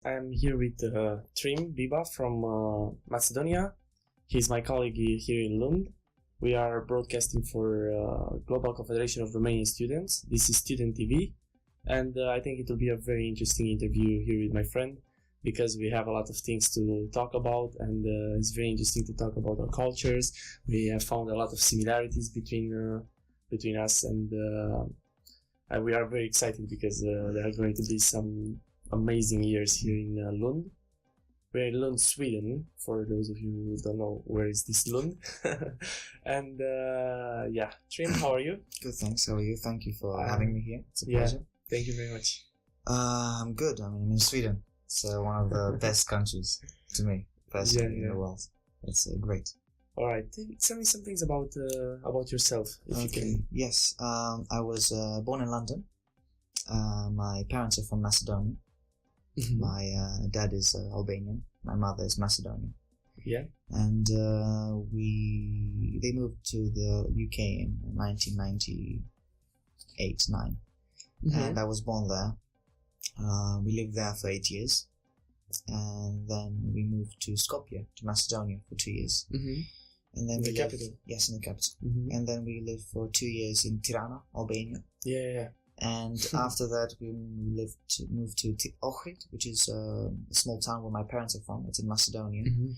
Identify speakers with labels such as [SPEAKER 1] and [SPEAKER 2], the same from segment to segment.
[SPEAKER 1] I'm here with Trim Biba from Macedonia. He's my colleague here in Lund. We are broadcasting for Global Confederation of Romanian Students. This is STUDENTV, and I think it will be a very interesting interview here with my friend because we have a lot of things to talk about, and it's very interesting to talk about our cultures. We have found a lot of similarities between us, and we are very excited because there are going to be some amazing years here in Lund. We're in Lund, Sweden, for those of you who don't know where is this Lund. And yeah, Trim, how are you?
[SPEAKER 2] Good, thanks. How are you? Thank you for having me here. It's a pleasure.
[SPEAKER 1] Thank you very much.
[SPEAKER 2] I'm good. I mean, I'm in Sweden. It's one of the best countries to me, personally, in the world. It's great.
[SPEAKER 1] All right, tell me some things about yourself, if you can.
[SPEAKER 2] Yes, I was born in London. My parents are from Macedonia.
[SPEAKER 1] Mm-hmm.
[SPEAKER 2] My dad is Albanian. My mother is Macedonian.
[SPEAKER 1] Yeah.
[SPEAKER 2] And they moved to the UK in 1998-9, and I was born there. We lived there for 8 years, and then we moved to Skopje, to Macedonia, for 2 years.
[SPEAKER 1] Mm-hmm.
[SPEAKER 2] And then
[SPEAKER 1] in the capital.
[SPEAKER 2] Yes, in the capital.
[SPEAKER 1] Mm-hmm.
[SPEAKER 2] And then we lived for 2 years in Tirana, Albania.
[SPEAKER 1] Yeah.
[SPEAKER 2] And after that, we moved to Ohrid, which is a small town where my parents are from. It's in Macedonia.
[SPEAKER 1] Mm-hmm.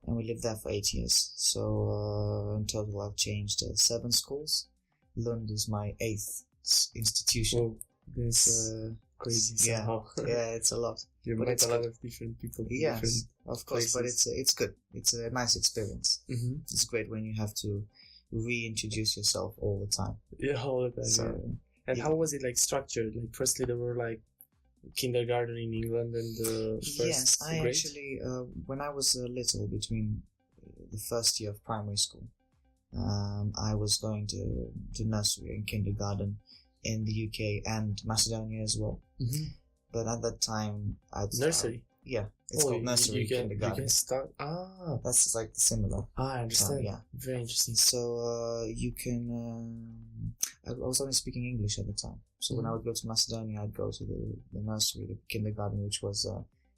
[SPEAKER 2] And we lived there for 8 years. So in total, I've changed 7 schools. Lund is my 8th institution.
[SPEAKER 1] Whoa, that's crazy. Somehow.
[SPEAKER 2] Yeah, it's a lot.
[SPEAKER 1] You met a lot of different people.
[SPEAKER 2] Yes, of course,
[SPEAKER 1] places.
[SPEAKER 2] but it's good. It's a nice experience.
[SPEAKER 1] Mm-hmm.
[SPEAKER 2] It's great when you have to reintroduce yourself all the time.
[SPEAKER 1] Yeah, all the time.
[SPEAKER 2] So,
[SPEAKER 1] yeah. And how was it structured? Firstly, there were kindergarten in England and first
[SPEAKER 2] yes, I
[SPEAKER 1] grade?
[SPEAKER 2] actually when I was little, between the first year of primary school, I was going to nursery and kindergarten in the UK and Macedonia as well.
[SPEAKER 1] Mm-hmm.
[SPEAKER 2] But at that time,
[SPEAKER 1] nursery.
[SPEAKER 2] Yeah, it's called nursery kindergarten.
[SPEAKER 1] You can start.
[SPEAKER 2] That's similar.
[SPEAKER 1] I understand.
[SPEAKER 2] Yeah,
[SPEAKER 1] very interesting.
[SPEAKER 2] So you can. I was only speaking English at the time. So when I would go to Macedonia, I'd go to the nursery, the kindergarten, which was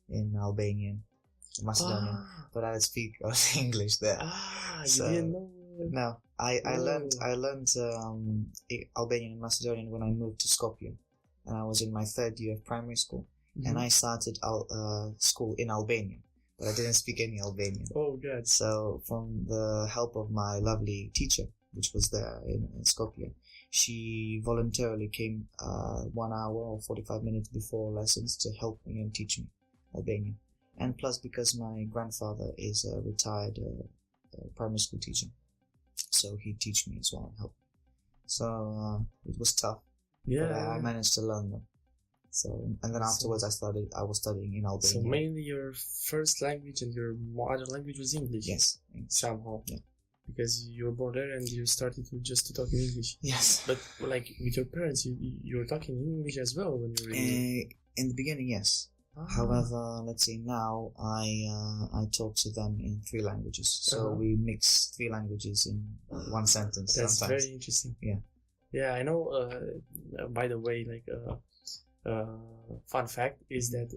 [SPEAKER 2] in Albanian, Macedonian. But I would speak English there.
[SPEAKER 1] So, you didn't know?
[SPEAKER 2] No, I learned Albanian and Macedonian when I moved to Skopje, and I was in my 3rd year of primary school. Mm-hmm. And I started school in Albanian, but I didn't speak any Albanian.
[SPEAKER 1] Oh, God.
[SPEAKER 2] So from the help of my lovely teacher, which was there in Skopje, she voluntarily came 1 hour or 45 minutes before lessons to help me and teach me Albanian. And plus, because my grandfather is a retired primary school teacher, so he'd teach me as well and help me. So it was tough, but I managed to learn them. So, and then afterwards I was studying in Albania.
[SPEAKER 1] So mainly your first language and your other language was English?
[SPEAKER 2] Yes.
[SPEAKER 1] Somehow.
[SPEAKER 2] Yeah.
[SPEAKER 1] Because you were born there and you started to talk in English.
[SPEAKER 2] Yes.
[SPEAKER 1] But with your parents, you were talking in English as well when you were
[SPEAKER 2] in the beginning, yes. However, let's say now I talk to them in 3 languages. So we mix 3 languages in one sentence.
[SPEAKER 1] That's
[SPEAKER 2] sometimes.
[SPEAKER 1] very interesting.
[SPEAKER 2] Yeah.
[SPEAKER 1] Yeah, I know. By the way, fun fact is that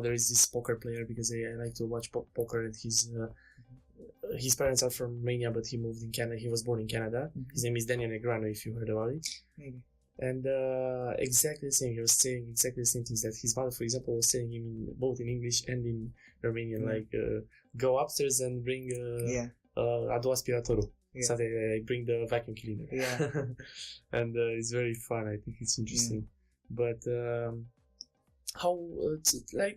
[SPEAKER 1] there is this poker player, because I like to watch poker, and his parents are from Romania, but he moved in Canada. He was born in Canada. Mm-hmm. His name is Daniel Negreanu, if you heard about it.
[SPEAKER 2] Maybe.
[SPEAKER 1] And exactly the same. He was saying exactly the same things that his mother, for example, was telling him both in English and in Romanian, go upstairs and bring adu aspiratorul. Yeah. Something like bring the vacuum cleaner.
[SPEAKER 2] Yeah.
[SPEAKER 1] And it's very fun. I think it's interesting. Yeah. But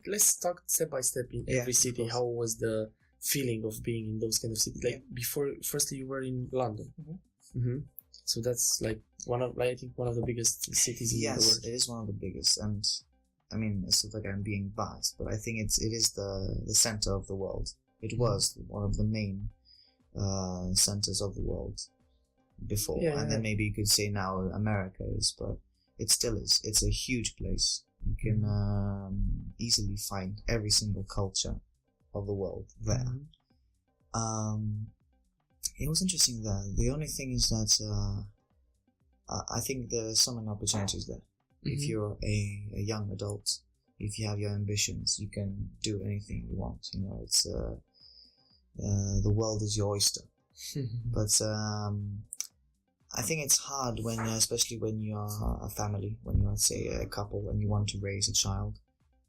[SPEAKER 1] let's talk step by step in every city. How was the feeling of being in those kind of cities? Before, firstly, you were in London. Mm-hmm. Mm-hmm. So that's one of the biggest cities in the world.
[SPEAKER 2] Yes, it is one of the biggest, and I mean, it's not like I'm being biased, but I think it is the center of the world. It was one of the main centers of the world before, and then maybe you could say now America is, but it still is. It's a huge place. You can easily find every single culture of the world there. Mm-hmm. It was interesting there. The only thing is that I think there are so many opportunities there. Mm-hmm. If you're a young adult if you have your ambitions, you can do anything you want. You know, it's the world is your oyster. But I think it's hard when, especially when you are a family, when you're, say, a couple and you want to raise a child.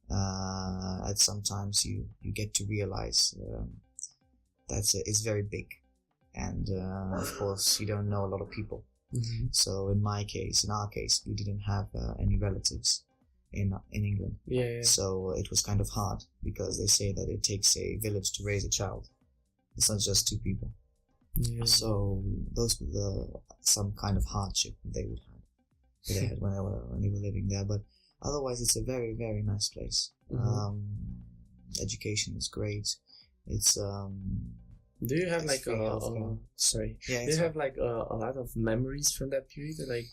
[SPEAKER 2] And sometimes you get to realize that it's very big, and of course you don't know a lot of people. So in our case, we didn't have any relatives in England. So it was kind of hard, because they say that it takes a village to raise a child. It's not just two people. So those were some kind of hardship they had when they were living there. But otherwise, it's a very, very nice place. Education is great. It's
[SPEAKER 1] do you have like
[SPEAKER 2] free healthcare.
[SPEAKER 1] Do you have like a lot of memories from that period? Like,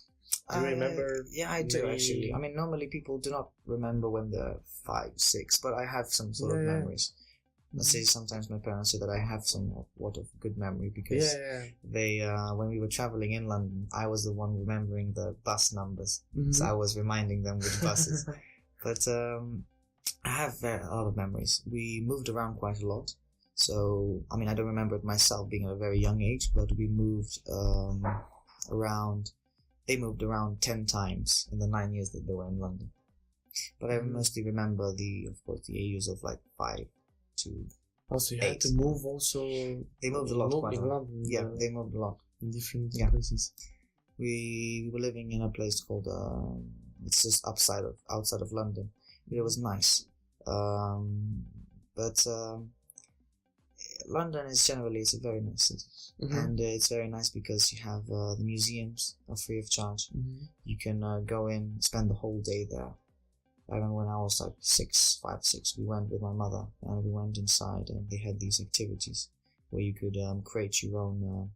[SPEAKER 1] do you remember?
[SPEAKER 2] Yeah, I do actually. I mean, normally people do not remember when they're 5, 6, but I have some sort of memories. Let's say sometimes my parents say that I have somewhat of good memory, because they when we were traveling in London, I was the one remembering the bus numbers, so I was reminding them which buses. But I have a lot of memories. We moved around quite a lot, so I mean, I don't remember it myself being at a very young age, but we moved around. They moved around 10 times in the 9 years that they were in London. But I mostly remember of course the ages of like 5 to
[SPEAKER 1] also you
[SPEAKER 2] 8.
[SPEAKER 1] had to move also.
[SPEAKER 2] They moved a lot. Quite a lot.
[SPEAKER 1] London,
[SPEAKER 2] Yeah, they moved a lot
[SPEAKER 1] in different places.
[SPEAKER 2] We were living in a place called it's just outside of London. It was nice, but London is generally, it's a very nice city, and it's very nice because you have the museums are free of charge. You can go in, spend the whole day there. I remember when I was like 5, 6, we went with my mother, and we went inside, and they had these activities where you could create your own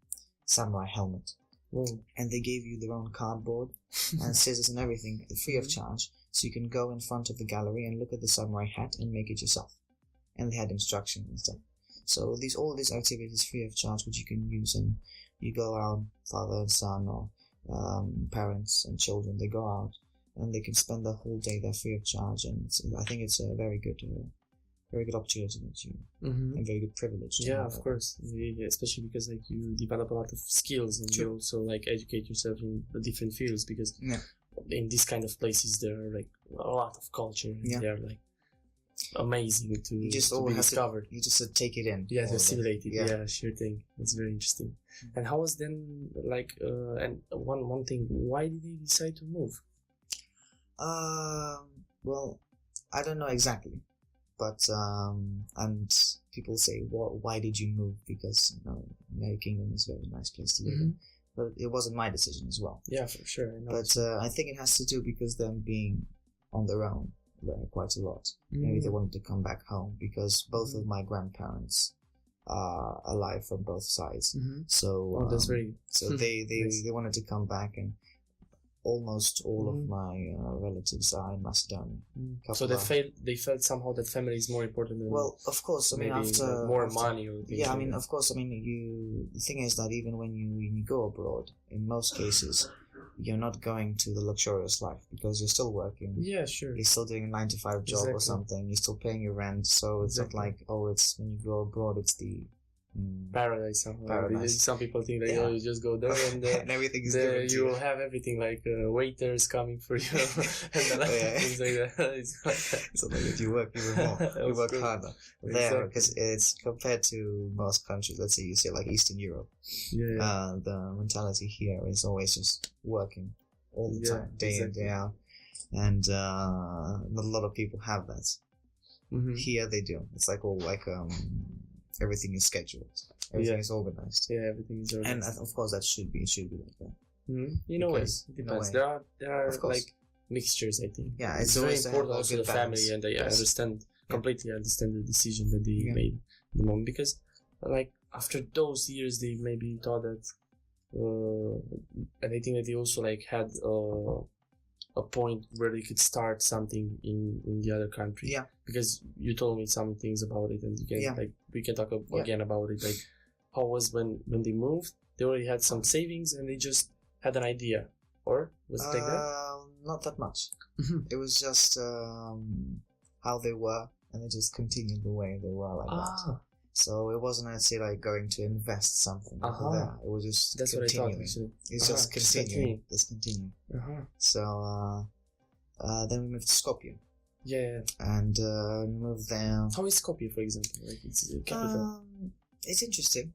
[SPEAKER 2] samurai helmet. And they gave you their own cardboard and scissors and everything, free of charge, so you can go in front of the gallery and look at the samurai hat and make it yourself. And they had instructions and stuff. So all these activities free of charge, which you can use, and you go out, father and son, or parents and children, they go out and they can spend the whole day there free of charge. And I think it's a very good opportunity that you, and very good privilege.
[SPEAKER 1] Yeah, of course, especially because like you develop a lot of skills, and you also like educate yourself in the different fields, because in this kind of places there are like a lot of culture, and they are like amazing to be discovered.
[SPEAKER 2] You just take it in.
[SPEAKER 1] Yeah, to assimilate it. Yeah, sure thing. That's very interesting. And how was then like and one thing, why did they decide to move?
[SPEAKER 2] Well, I don't know exactly, but and people say, why did you move? Because United Kingdom is a very nice place to live in. But it wasn't my decision as well.
[SPEAKER 1] Yeah, for sure.
[SPEAKER 2] But I think it has to do because them being on their own quite a lot. Maybe they wanted to come back home, because both of my grandparents are alive from both sides. So
[SPEAKER 1] that's very.
[SPEAKER 2] So they wanted to come back, and almost all of my relatives are in Macedonia.
[SPEAKER 1] So they felt somehow that family is more important than.
[SPEAKER 2] Well, of course. I mean, after
[SPEAKER 1] more money or things.
[SPEAKER 2] Yeah, I mean, of course. I mean, the thing is that even when you go abroad, in most cases, you're not going to the luxurious life, because you're still working.
[SPEAKER 1] Yeah, sure.
[SPEAKER 2] You're still doing a 9-to-5 job or something. You're still paying your rent. So it's not like, it's when you go abroad, it's the
[SPEAKER 1] paradise somehow. Paradise. Some people think that you just go there and,
[SPEAKER 2] and everything is given to
[SPEAKER 1] you will have everything, like waiters coming for you and things like that.
[SPEAKER 2] So like you work even more, you work harder there, because it's compared to most countries. Let's say you say like Eastern Europe, the mentality here is always just working all the time, day in, day out, and not a lot of people have that. Here they do. It's like all like everything is scheduled. Everything is organized.
[SPEAKER 1] Yeah, everything is organized.
[SPEAKER 2] And of course, it should be like that.
[SPEAKER 1] In a way, it depends. There are like mixtures, I think.
[SPEAKER 2] Yeah,
[SPEAKER 1] it's very important also the family, and I completely understand the decision that they made at the moment, because like after those years they maybe thought that, and I think that they also like had a point where they could start something in the other country. Yeah. Because you told me some things about it, and you can like we can talk again about it. Like how was when they moved? They already had some savings, and they just had an idea, or was it like that?
[SPEAKER 2] Not that much. It was just how they were, and they just continued the way they were like that. So it wasn't, I'd say, like going to invest something over there. It was just
[SPEAKER 1] That's
[SPEAKER 2] continuing.
[SPEAKER 1] what I thought, actually.
[SPEAKER 2] It's just continuing. Just continuing. So then we moved to Skopje.
[SPEAKER 1] Yeah.
[SPEAKER 2] And we moved there.
[SPEAKER 1] How is Skopje, for example? Like, it's the capital.
[SPEAKER 2] It's interesting.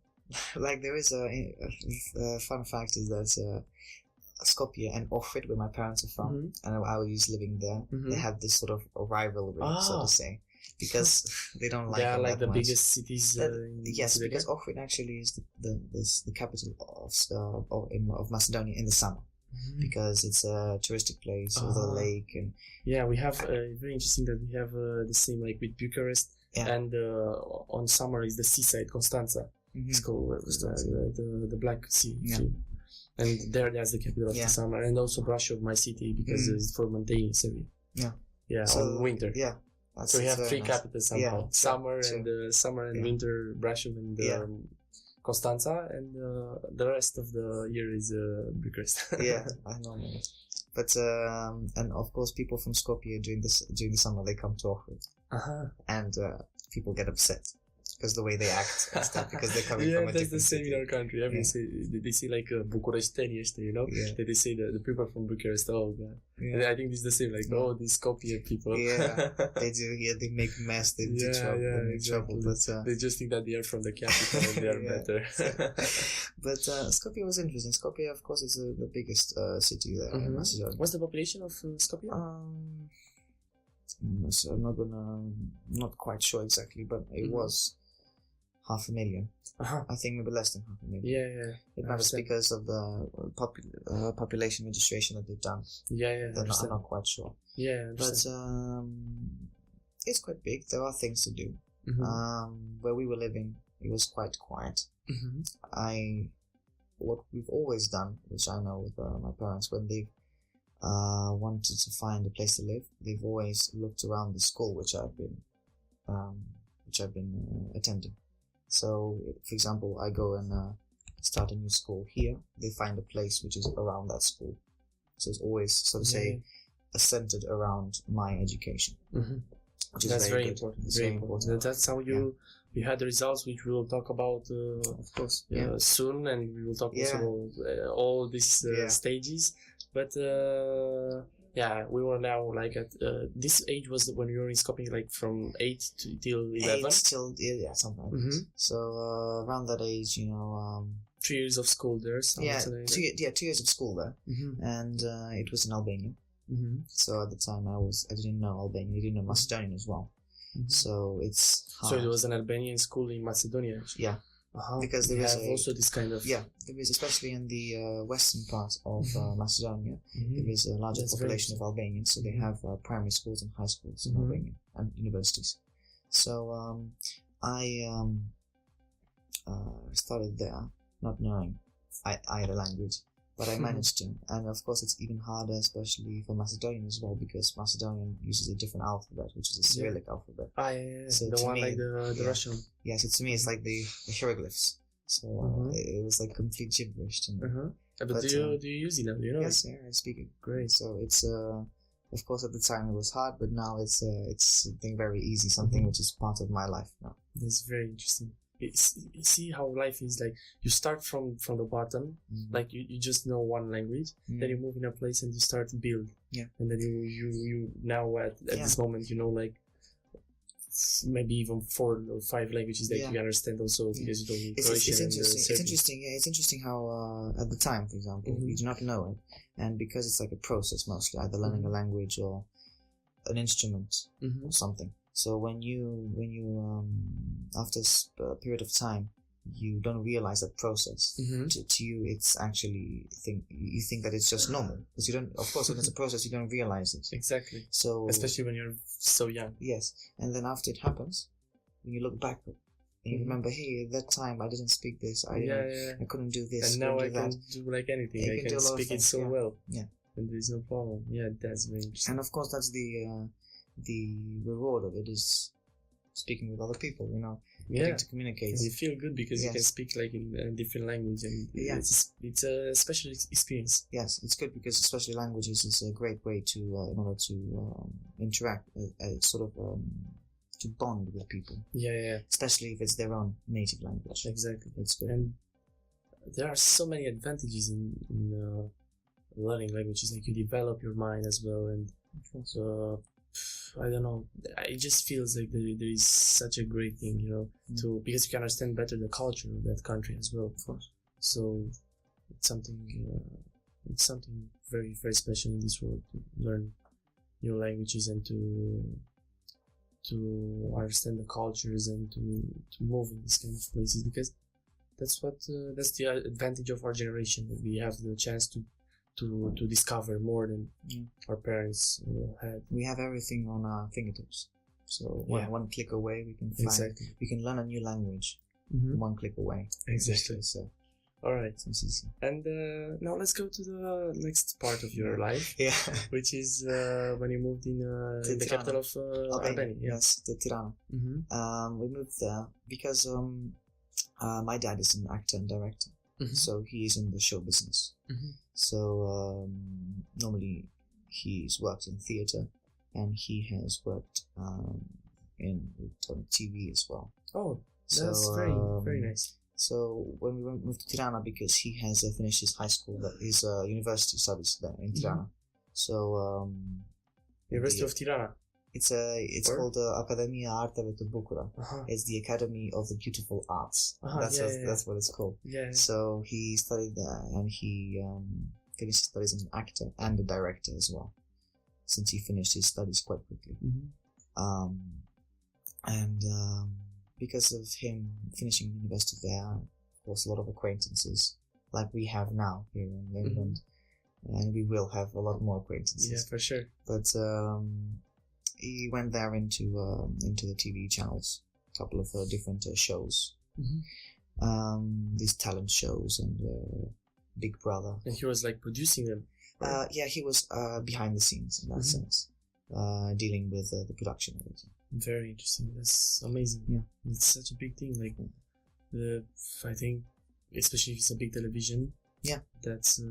[SPEAKER 2] Like, there is a fun fact is that Skopje and Ohrid, where my parents are from, and I was living there, they have this sort of a rivalry, so to say, because they don't like. They are like the much. Biggest cities. Yes, Suedia? Because Ohrid actually is the capital of Macedonia in the summer. Because it's a touristic place with a lake and
[SPEAKER 1] we have very interesting that we have the same like with Bucharest and on summer is the seaside Constanța. It's called the Black Sea. And there's the capital of the summer, and also Brașov, my city, because it's for mountainous area. So, on winter. So we have three capitals somehow: summer and winter Brașov and Constanța, and the rest of the year is Bucharest. I know. But and of course, people from Skopje during the summer they come to Ohrid, and people get upset because the way they act and stuff, because they're coming from a different that's the same
[SPEAKER 2] city.
[SPEAKER 1] in our country. They say like București-ne, Ești, you know? They say the people from Bucharest, oh god. And I think this is the same, like, these Skopje people.
[SPEAKER 2] They do, they make mess, they do trouble, they make trouble. But,
[SPEAKER 1] they just think that they are from the capital and they are better.
[SPEAKER 2] But Skopje was interesting. Skopje, of course, is the biggest city there in Macedonia.
[SPEAKER 1] What's the population of Skopje?
[SPEAKER 2] So I'm not quite sure exactly, but it was 500,000. I think maybe less than 500,000. It matters because of the population registration that they've done. I'm not quite sure. But it's quite big. There are things to do. Where we were living, it was quite quiet. What we've always done, which I know with my parents, when they've wanted to find a place to live, they've always looked around the school which I've been attending. So, for example, I go and start a new school here. They find a place which is around that school. So it's always, so to say, centered around my education. Which is very important. It's very important.
[SPEAKER 1] That's how you had the results, which we will talk about, of course, soon, and we will talk also about all these stages. But we were now like at this age was when we were in Skopje, like from 8 till 11.
[SPEAKER 2] 8 till something like that. So around that age,
[SPEAKER 1] 3 years of school there. 2
[SPEAKER 2] years of school there, and it was in Albania. So at the time I didn't know Albanian, I didn't know Macedonian as well. So it's hard.
[SPEAKER 1] So it was an Albanian school in Macedonia. Actually.
[SPEAKER 2] Because there is
[SPEAKER 1] also this kind of
[SPEAKER 2] there is, especially in the western part of Macedonia, there is a larger population of Albanians, so they have primary schools and high schools in Albania and universities. So I started there not knowing either language, but I managed to. And of course it's even harder, especially for Macedonian as well, because Macedonian uses a different alphabet, which is a Cyrillic alphabet.
[SPEAKER 1] So the one like the Russian.
[SPEAKER 2] So to me it's like the hieroglyphs. So it was like complete gibberish to me.
[SPEAKER 1] But do you use it now? Do you know?
[SPEAKER 2] Yes, I speak it. Great. So it's of course at the time it was hard, but now it's something very easy, something which is part of my life now.
[SPEAKER 1] That's very interesting. You see how life is, like you start from the bottom, like you just know one language, then you move in a place and you start to build, and then you now at this moment like maybe even 4 or 5 languages that you understand also, because you don't need Croatian.
[SPEAKER 2] It's interesting how at the time, for example, you do not know it, and because it's like a process mostly, either learning a language or an instrument or something. So when you after a period of time, you don't realize that process. To you, it's actually you think that it's just normal, because you don't. Of course, when it's a process, you don't realize it.
[SPEAKER 1] Exactly.
[SPEAKER 2] So
[SPEAKER 1] especially when you're so young.
[SPEAKER 2] Yes, and then after it happens, when you look back and you remember, hey, at that time I didn't speak this. I couldn't do this.
[SPEAKER 1] And now I can do like anything. I can speak it so well. And there's no problem. That's very interesting.
[SPEAKER 2] And of course, that's the reward of it, is speaking with other people, getting to communicate.
[SPEAKER 1] And you feel good because you can
[SPEAKER 2] Yes.
[SPEAKER 1] speak like in a different language, and
[SPEAKER 2] Yeah.
[SPEAKER 1] it's a special experience.
[SPEAKER 2] Yes, it's good because especially languages is a great way to in order to interact, sort of to bond with people,
[SPEAKER 1] Yeah,
[SPEAKER 2] especially if it's their own native language.
[SPEAKER 1] exactly.
[SPEAKER 2] It's good.
[SPEAKER 1] And there are so many advantages in learning languages. Like you develop your mind as well, and I don't know. It just feels like there is such a great thing, because you can understand better the culture of that country as well.
[SPEAKER 2] Of course.
[SPEAKER 1] So it's something very, very special in this world to learn new languages and to understand the cultures and to move in these kind of places, because that's the advantage of our generation, that we have the chance to discover more than our parents had.
[SPEAKER 2] We have everything on our fingertips. So one click away, we can find.
[SPEAKER 1] Exactly.
[SPEAKER 2] We can learn a new language. One click away.
[SPEAKER 1] Exactly.
[SPEAKER 2] So,
[SPEAKER 1] all right.
[SPEAKER 2] it's easy.
[SPEAKER 1] And now let's go to the next part of your life,
[SPEAKER 2] Yeah.
[SPEAKER 1] which is when you moved in the
[SPEAKER 2] Tirana.
[SPEAKER 1] capital of Albania. Yeah.
[SPEAKER 2] Yes, to Tirana. We moved there because my dad is an actor and director, so he is in the show business. So normally he's worked in theatre, and he has worked on TV as well.
[SPEAKER 1] Oh, that's very nice.
[SPEAKER 2] So when we moved to Tirana, because he has finished his high school, his university studies there in Tirana. So
[SPEAKER 1] University of Tirana.
[SPEAKER 2] It's called Academia Artele de Bucura. It's the Academy of the Beautiful Arts. That's what it's called.
[SPEAKER 1] Yeah.
[SPEAKER 2] So he studied there, and he finished his studies as an actor and a director as well, since he finished his studies quite quickly. Because of him finishing university there, of course, a lot of acquaintances like we have now here in England, and we will have a lot more acquaintances.
[SPEAKER 1] Yeah, for sure.
[SPEAKER 2] But he went there into the TV channels, a couple of different shows, these talent shows and Big Brother.
[SPEAKER 1] And he was like producing them. Right?
[SPEAKER 2] Yeah, he was behind the scenes in that sense, dealing with the production of it.
[SPEAKER 1] Very interesting. That's amazing.
[SPEAKER 2] Yeah,
[SPEAKER 1] it's such a big thing. Like I think, especially if it's a big television.
[SPEAKER 2] Yeah,
[SPEAKER 1] that's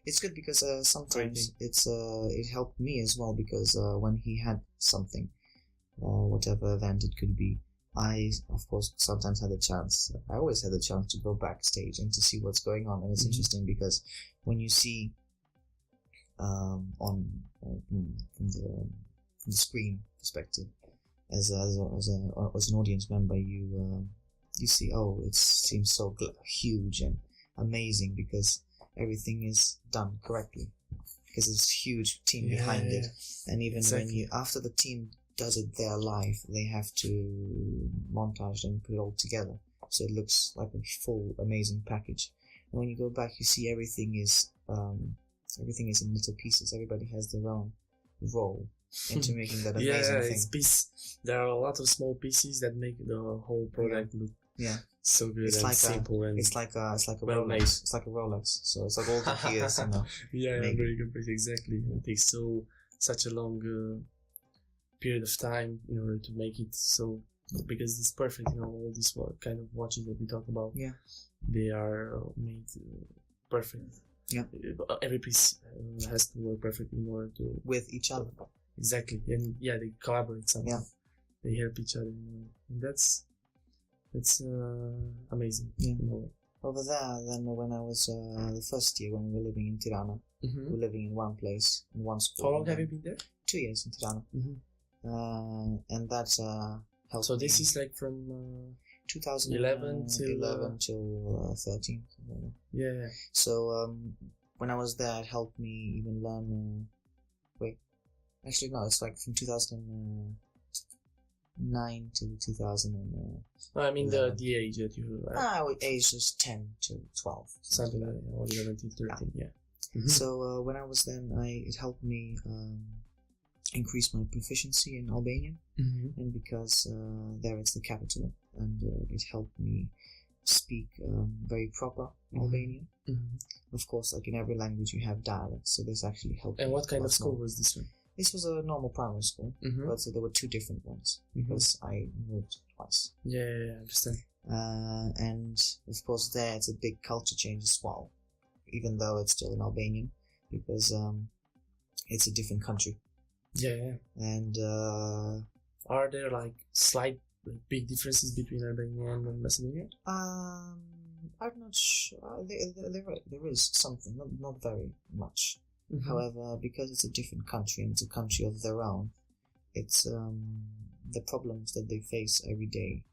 [SPEAKER 2] it's good because sometimes it helped me as well, because when he had something, whatever event it could be, I of course sometimes had the chance. I always had the chance to go backstage and to see what's going on, and it's interesting because when you see from the screen perspective, as an audience member, you see, it seems so huge and amazing because everything is done correctly, because there's a huge team behind it, and even when after the team does it there live, they have to montage and put it all together so it looks like a full amazing package. And when you go back, you see everything is in little pieces. Everybody has their own role into making that amazing thing.
[SPEAKER 1] There are a lot of small pieces that make the whole product look so good. It's and simple and
[SPEAKER 2] it's like a
[SPEAKER 1] well
[SPEAKER 2] Rolex.
[SPEAKER 1] made.
[SPEAKER 2] It's like a Rolex. So it's like all the gears,
[SPEAKER 1] very good. Exactly. It takes such a long period of time in order to make it so, because it's perfect. All these kind of watches that we talk about. Yeah, they are made perfect. Yeah, every piece has to work perfectly in order to
[SPEAKER 2] with each other.
[SPEAKER 1] Exactly, and they collaborate somehow. Yeah, they help each other, and that's amazing. Yeah.
[SPEAKER 2] Over there, then when I was the first year when we were living in Tirana, we were living in one place, in one school.
[SPEAKER 1] How long have you been there?
[SPEAKER 2] 2 years in Tirana. And that's helped.
[SPEAKER 1] So this is like from
[SPEAKER 2] 2011 till 13.
[SPEAKER 1] Yeah.
[SPEAKER 2] So when I was there, it helped me even learn. Actually, no, it's like from 2009 to 2000.
[SPEAKER 1] I mean the age that you.
[SPEAKER 2] Age was 10 to 12.
[SPEAKER 1] Something like that, or 11 to 13. Yeah.
[SPEAKER 2] So when I was then, it helped me increase my proficiency in Albanian, and because there it's the capital, and it helped me speak very proper Albanian. Of course, like in every language you have dialects, so this actually helped.
[SPEAKER 1] And what kind of school was this one?
[SPEAKER 2] This was a normal primary school, but there were two different ones because I moved twice.
[SPEAKER 1] Yeah, I understand.
[SPEAKER 2] And of course there it's a big culture change as well, even though it's still in Albanian, because it's a different country.
[SPEAKER 1] Yeah.
[SPEAKER 2] And
[SPEAKER 1] are there like slight big differences between Albania and Macedonia?
[SPEAKER 2] I'm not sure. There is something, not very much. However, because it's a different country and it's a country of their own, it's the problems that they face every day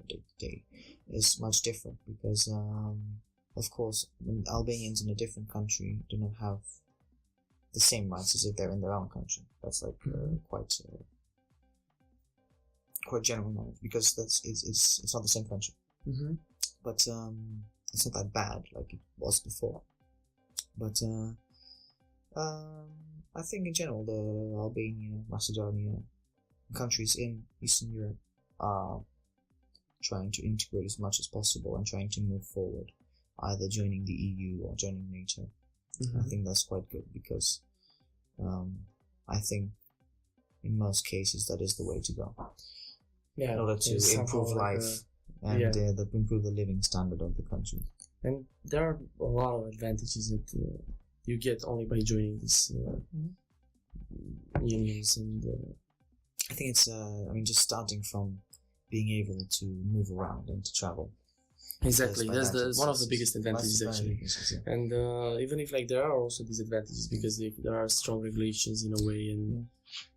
[SPEAKER 2] to day is much different, because of course when Albanians in a different country do not have the same rights as if they're in their own country. That's like quite general knowledge, because it's not the same country. But it's not that bad like it was before. But I think in general the Albania, Macedonia, countries in Eastern Europe are trying to integrate as much as possible and trying to move forward, either joining the EU or joining NATO. I think that's quite good, because I think in most cases that is the way to go.
[SPEAKER 1] Yeah,
[SPEAKER 2] in order to improve life and improve the living standard of the country.
[SPEAKER 1] And there are a lot of advantages that you get only by joining these unions, and
[SPEAKER 2] I think it's just starting from being able to move around and to travel.
[SPEAKER 1] Exactly, that's one of the biggest advantages actually. And even if like there are also disadvantages, because there are strong regulations in a way, and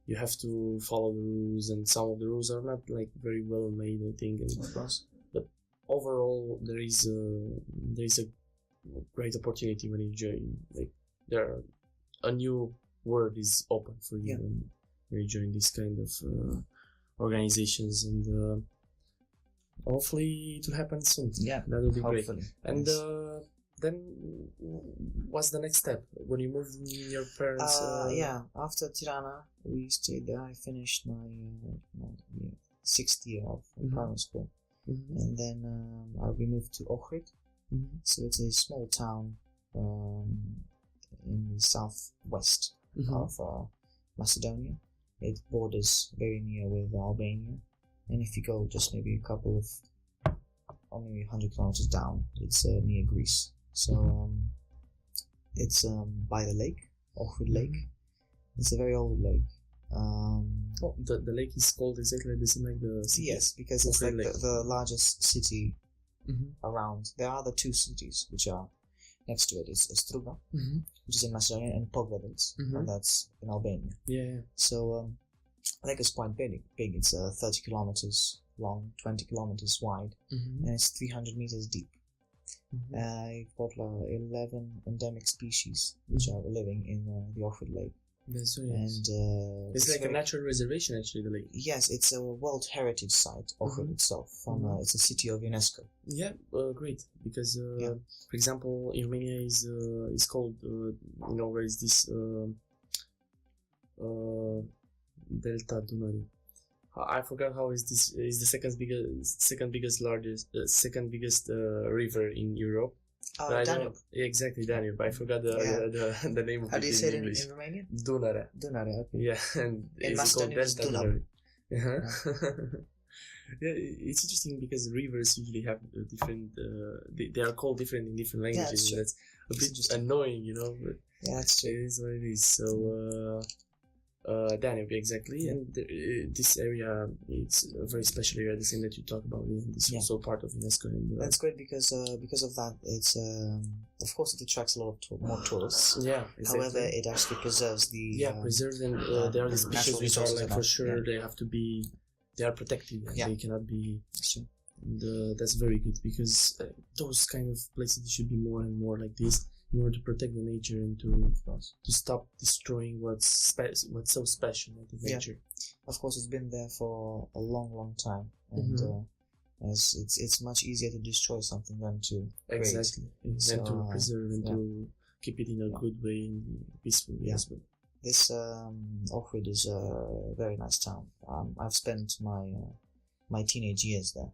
[SPEAKER 1] you have to follow the rules, and some of the rules are not like very well made, I think. And but overall, there is a great opportunity when you join. Like a new world is open for you when you join this kind of organizations, and hopefully it will happen soon.
[SPEAKER 2] Yeah,
[SPEAKER 1] that will be
[SPEAKER 2] hopefully.
[SPEAKER 1] Great. And then what's the next step when you moved in your parents?
[SPEAKER 2] After Tirana, we stayed there. I finished my 6th year of primary school, and then we moved to Ohrid. So it's a small town in the southwest of Macedonia. It borders very near with Albania, and if you go just maybe a couple of, or maybe 100 kilometers down, it's near Greece. So it's by the lake, Ohrid Lake. It's a very old lake.
[SPEAKER 1] The lake is called exactly the same like the city?
[SPEAKER 2] Yes, because it's like the largest city around. There are other two cities which are next to it. It's Struga, which is in Macedonia, and Pogradec, and that's in Albania.
[SPEAKER 1] Yeah.
[SPEAKER 2] So the lake is quite big. It's 30 kilometers long, 20 kilometers wide, and it's 300 meters deep. You've got 11 endemic species which are living in the Ohrid Lake.
[SPEAKER 1] That's so nice.
[SPEAKER 2] And
[SPEAKER 1] it's like a natural reservation, actually, the lake.
[SPEAKER 2] Yes, it's a World Heritage Site, Ohrid itself. It's a city of UNESCO.
[SPEAKER 1] Yeah, great. Because, for example, in Romania is called, where is this Delta Dunării. I forgot how is this. Is the second biggest river in Europe.
[SPEAKER 2] Danube.
[SPEAKER 1] Exactly, Danube. I forgot the name of it.
[SPEAKER 2] How do you say it in
[SPEAKER 1] English?
[SPEAKER 2] in Romanian?
[SPEAKER 1] Dunăre.
[SPEAKER 2] Dunăre, okay.
[SPEAKER 1] Yeah, and
[SPEAKER 2] in Macedonia it's Dunăre.
[SPEAKER 1] Yeah, it's interesting because rivers usually have different. They are called different in different languages.
[SPEAKER 2] Yeah,
[SPEAKER 1] that's a bit annoying, But
[SPEAKER 2] yeah, that's true.
[SPEAKER 1] It is what it is. So. Danube, exactly, and this area, it's a very special area, the same that you talk about. It's also part of UNESCO. And,
[SPEAKER 2] that's great because of that, it's of course it attracts a lot of more tourists.
[SPEAKER 1] Yeah, exactly.
[SPEAKER 2] However, it actually preserves the
[SPEAKER 1] preserves, and there are the species which are like for sure they have to be, they are protected. They cannot be.
[SPEAKER 2] Sure.
[SPEAKER 1] And that's very good, because those kind of places should be more and more like this, in order to protect the nature and to stop destroying what's so special about the nature.
[SPEAKER 2] Of course, it's been there for a long time, and as it's much easier to destroy something than to create.
[SPEAKER 1] Than to preserve and to keep it in a good way and peacefully as well.
[SPEAKER 2] This Ohrid is a very nice town. I've spent my teenage years there,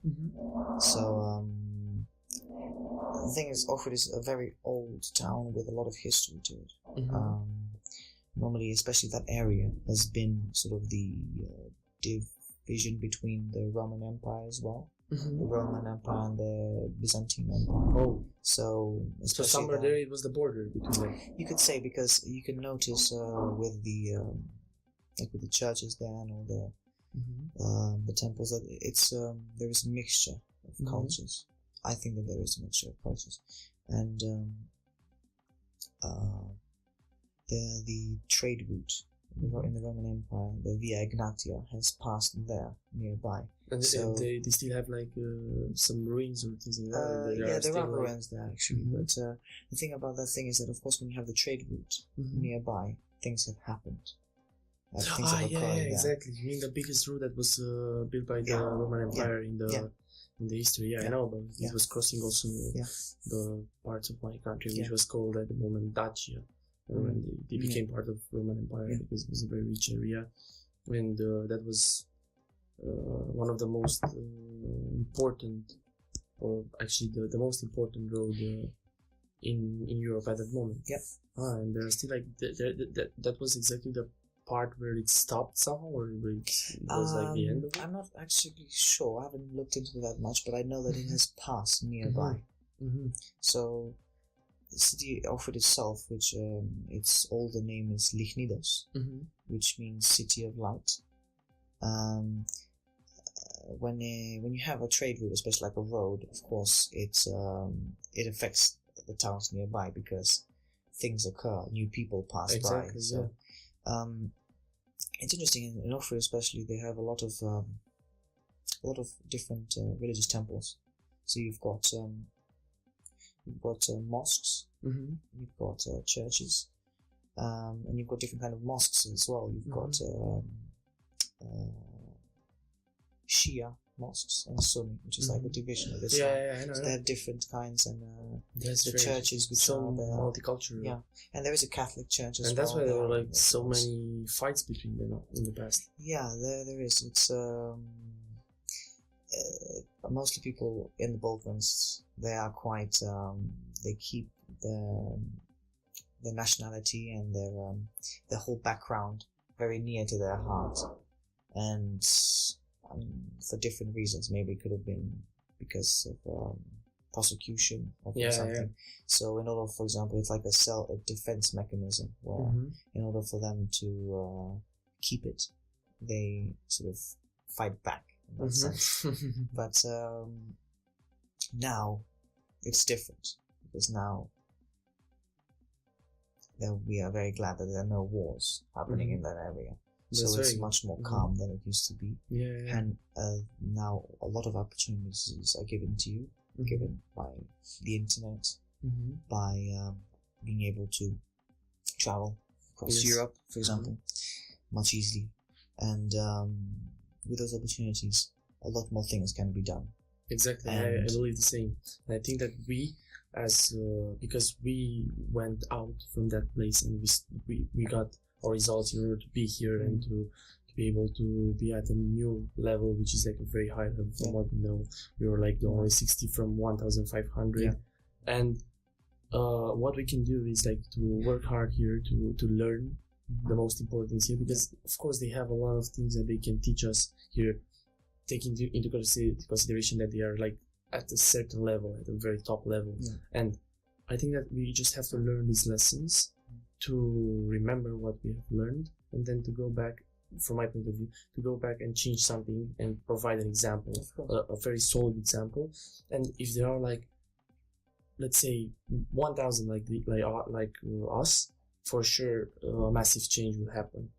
[SPEAKER 2] so. The thing is, Ohrid is a very old town with a lot of history to it. normally, especially that area, has been sort of the division between the Roman Empire as well.
[SPEAKER 1] Mm-hmm.
[SPEAKER 2] The Roman Empire and the Byzantine Empire.
[SPEAKER 1] Oh,
[SPEAKER 2] so
[SPEAKER 1] somewhere there it was the border between them.
[SPEAKER 2] You could say, because you can notice with the like with the churches there and all the temples, that it's there is a mixture of cultures. I think that there is a mixture of cultures, and the trade route in the Roman Empire, the Via Egnatia, has passed there nearby.
[SPEAKER 1] And
[SPEAKER 2] so
[SPEAKER 1] they still have like some ruins or things like that.
[SPEAKER 2] There are ruins there actually. But the thing about that thing is that, of course, when you have the trade route nearby, things have happened. Things have occurred,
[SPEAKER 1] exactly. You mean the biggest route that was built by the Roman Empire in the history? I know, but it was crossing also the parts of my country, which was called at the moment Dacia. When they became part of Roman Empire because it was a very rich area, and that was one of the most important, or actually the most important road in Europe at that moment. And there are still like that was exactly the part where it stopped somehow, or where it was like the end of it.
[SPEAKER 2] I'm not actually sure. I haven't looked into that much, but I know that it has passed nearby. So the city of it itself, which its older name is Lichnidos, which means city of light. When you have a trade route, especially like a road, of course, it affects the towns nearby because things occur, new people pass by. So it's interesting in Ohrid, especially. They have a lot of different religious temples. So you've got mosques, you've got churches, and you've got different kind of mosques as well. You've got Shia mosques and Sunni, which is like the division of Islam.
[SPEAKER 1] I know.
[SPEAKER 2] So they have different kinds, and the
[SPEAKER 1] very
[SPEAKER 2] churches which
[SPEAKER 1] so
[SPEAKER 2] are there.
[SPEAKER 1] multicultural.
[SPEAKER 2] And there is a Catholic church as well.
[SPEAKER 1] And that's why there were like so
[SPEAKER 2] course.
[SPEAKER 1] many fights between them in the past.
[SPEAKER 2] Yeah, there is. It's mostly people in the Balkans. They are quite. They keep their nationality and their whole background very near to their heart, and for different reasons. Maybe it could have been because of prosecution or something. So in order, for example, it's like a defense mechanism where in order for them to keep it, they sort of fight back in that sense. But now it's different, because now we are very glad that there are no wars happening in that area. So it's much more calm than it used to be. And now a lot of opportunities are given to you, given by the internet, by being able to travel across Europe, for example, much easily. And with those opportunities, a lot more things can be done.
[SPEAKER 1] Exactly, I believe the same. And I think that we, because we went out from that place and we got our results in order to be here and to be able to be at a new level, which is like a very high level from what we know. We were like the only 60 from 1,500. And what we can do is like to work hard here to learn the most important things here, because of course they have a lot of things that they can teach us here, taking into consideration that they are like at a certain level, at a very top level. And I think that we just have to learn these lessons to remember what we have learned, and then to go back, from my point of view, to go back and change something and provide an example, a very solid example. And if there are like, let's say 1,000 like us, for sure a massive change will happen,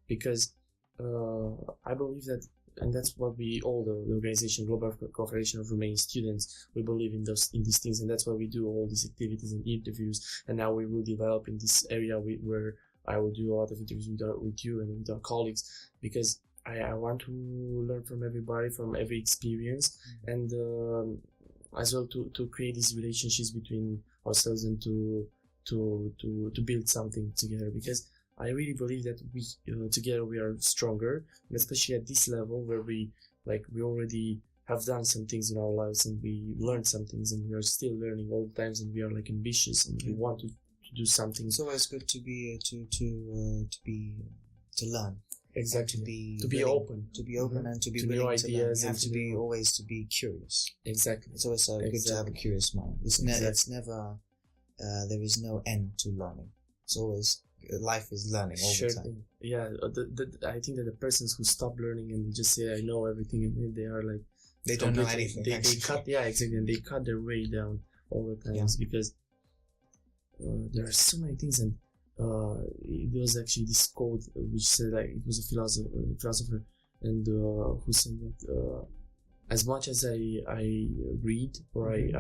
[SPEAKER 1] because I believe that, and that's what we all, the organization Global Confederation of Romanian Students, we believe in these things, and that's why we do all these activities and interviews. And now we will develop in this area where I will do a lot of interviews with you and with our colleagues, because I want to learn from everybody, from every experience, and as well to create these relationships between ourselves and to build something together, because I really believe that we together we are stronger, and especially at this level where we already have done some things in our lives and we learned some things, and we are still learning all the times, and we are like ambitious and we want to do something.
[SPEAKER 2] It's always good to be to learn.
[SPEAKER 1] Exactly.
[SPEAKER 2] To be
[SPEAKER 1] willing,
[SPEAKER 2] open. To be open and to be
[SPEAKER 1] to
[SPEAKER 2] willing
[SPEAKER 1] new
[SPEAKER 2] to learn.
[SPEAKER 1] ideas
[SPEAKER 2] You have
[SPEAKER 1] and
[SPEAKER 2] to be always to be curious.
[SPEAKER 1] Exactly.
[SPEAKER 2] It's always good to have a curious mind. It's never there is no end to learning. It's always life is learning all the time.
[SPEAKER 1] Thing. Yeah, I think that the persons who stop learning and they just say I know everything, and they are like
[SPEAKER 2] they don't know anything.
[SPEAKER 1] They cut exactly, and they cut their way down all the times because there are so many things. And there was actually this quote which said, like, it was a philosopher, and who said that as much as I read or I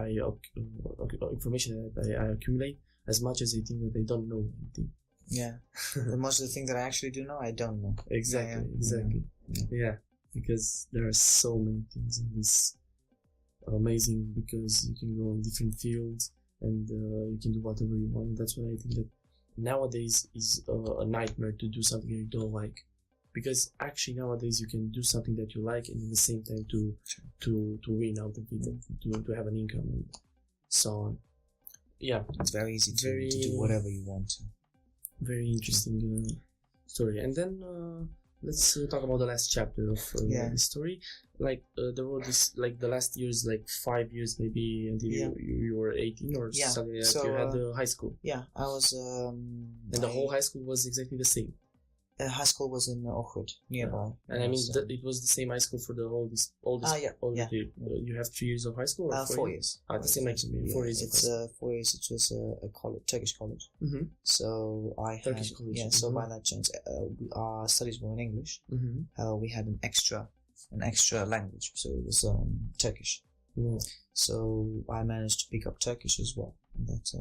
[SPEAKER 1] information that I accumulate, as much as I think that I don't know anything.
[SPEAKER 2] Yeah. The most of the things that I actually do know, I don't know.
[SPEAKER 1] Exactly. Yeah, because there are so many things in this amazing, because you can go in different fields and you can do whatever you want. That's why I think that nowadays is a nightmare to do something you don't like, because actually nowadays you can do something that you like and at the same time to win out of it, to have an income and so on. Yeah,
[SPEAKER 2] it's very easy to do whatever you want to.
[SPEAKER 1] Very interesting story. And then let's talk about the last chapter of the story. Like the road is like the last years, like 5 years maybe until you were 18 or something like that. So, you had high school.
[SPEAKER 2] Yeah, I was.
[SPEAKER 1] And the whole high school was exactly the same.
[SPEAKER 2] High school was in Ohrid, nearby.
[SPEAKER 1] And I mean, it was the same high school for all this. You have 3 years of high school? Or
[SPEAKER 2] 4 years.
[SPEAKER 1] The same like 4 years.
[SPEAKER 2] It's 4 years. It was a college, Turkish college.
[SPEAKER 1] Mm-hmm.
[SPEAKER 2] So I had
[SPEAKER 1] Turkish college.
[SPEAKER 2] Yeah. So by that chance, our studies were in English. Mm-hmm. We had an extra language, so it was Turkish. Mm-hmm. So I managed to pick up Turkish as well. And that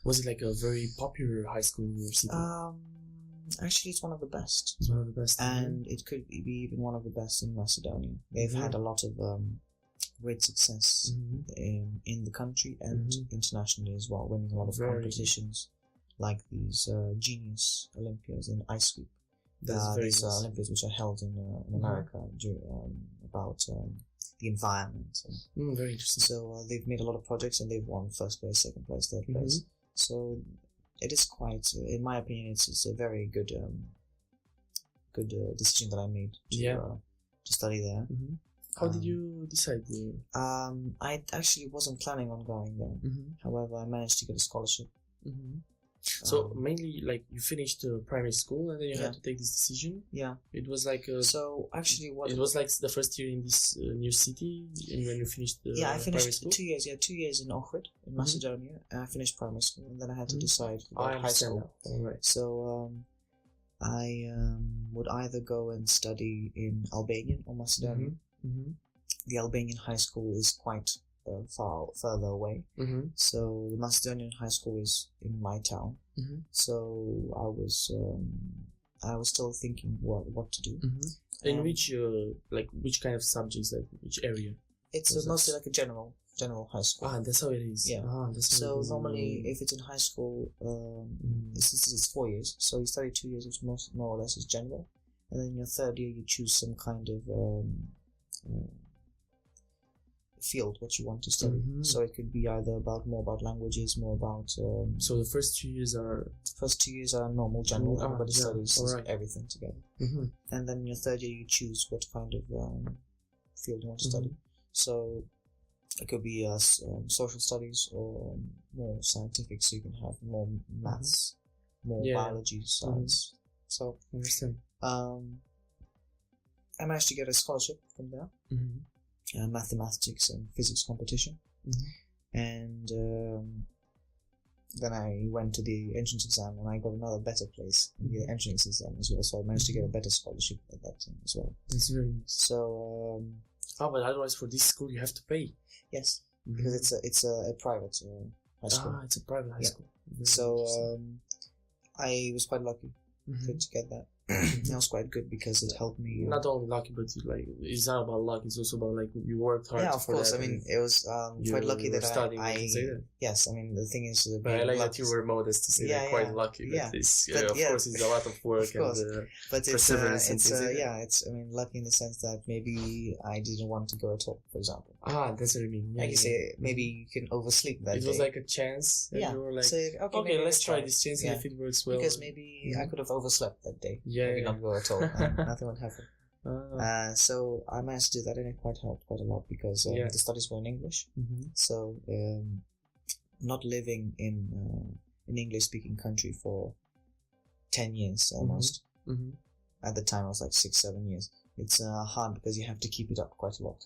[SPEAKER 1] was it like a very popular high school in your city?
[SPEAKER 2] Actually, it's one of the best.
[SPEAKER 1] It's one of the best.
[SPEAKER 2] And it could be even one of the best in Macedonia. They've had a lot of great success in the country and internationally as well, winning a lot of competitions like these Genius Olympiads in ice sweep. These Olympiads which are held in America about the environment.
[SPEAKER 1] Very interesting.
[SPEAKER 2] So they've made a lot of projects and they've won first place, second place, third place. So it is quite, in my opinion, it's a very good decision that I made to study there.
[SPEAKER 1] How did you decide?
[SPEAKER 2] I actually wasn't planning on going there. However, I managed to get a scholarship.
[SPEAKER 1] So mainly, like, you finished primary school and then you had to take this decision. Yeah, it was like
[SPEAKER 2] so actually it
[SPEAKER 1] was like the first year in this new city, and when you finished
[SPEAKER 2] I finished primary school? 2 years. 2 years in Ohrid in Macedonia, and I finished primary school, and then I had to decide about high school.
[SPEAKER 1] Right.
[SPEAKER 2] So I would either go and study in Albanian or Macedonian. The Albanian high school is quite further away. So the Macedonian high school is in my town. So I was still thinking what to do.
[SPEAKER 1] In which kind of subjects, like which area?
[SPEAKER 2] It's mostly like a general high school.
[SPEAKER 1] That's how it is.
[SPEAKER 2] Yeah. So normally, if it's in high school, it's 4 years. So you study 2 years, which more or less is general, and then in your third year you choose some kind of field what you want to study. So it could be either more about languages, more about
[SPEAKER 1] so the first 2 years are
[SPEAKER 2] normal general. Everybody studies everything together, and then in your third year you choose what kind of field you want to study. So it could be social studies or more scientific, so you can have more maths, more biology, science. So
[SPEAKER 1] I understand.
[SPEAKER 2] I managed to get a scholarship from there. Mathematics and physics competition, and then I went to the entrance exam and I got another better place in the entrance exam as well. So I managed to get a better scholarship at that time as well.
[SPEAKER 1] That's very nice.
[SPEAKER 2] So
[SPEAKER 1] but otherwise for this school you have to pay.
[SPEAKER 2] Yes, because it's a private high school.
[SPEAKER 1] It's a private high school.
[SPEAKER 2] So I was quite lucky to get that. That was quite good because it helped me.
[SPEAKER 1] Not only lucky, but like it's not about luck. It's also about like you worked hard.
[SPEAKER 2] Yeah, of course.
[SPEAKER 1] That,
[SPEAKER 2] I mean, it was quite lucky that I yes. I mean, the thing is,
[SPEAKER 1] but I like that you were modest to say that quite lucky.
[SPEAKER 2] Yeah,
[SPEAKER 1] this, of course, it's a lot of work and
[SPEAKER 2] but
[SPEAKER 1] perseverance.
[SPEAKER 2] It's I mean, lucky in the sense that maybe I didn't want to go at all. For example.
[SPEAKER 1] That's what I mean.
[SPEAKER 2] Like you say, maybe you can oversleep that day.
[SPEAKER 1] It was like a chance. And you were like,
[SPEAKER 2] so, okay,
[SPEAKER 1] let's try this chance, and if it works well,
[SPEAKER 2] because maybe I could have overslept that day.
[SPEAKER 1] Maybe
[SPEAKER 2] not go at all. Nothing would happen. So I managed to do that, and it quite helped quite a lot because the studies were in English. So not living in an English-speaking country for 10 years almost. At the time, I was like 6-7 years. It's hard because you have to keep it up quite a lot.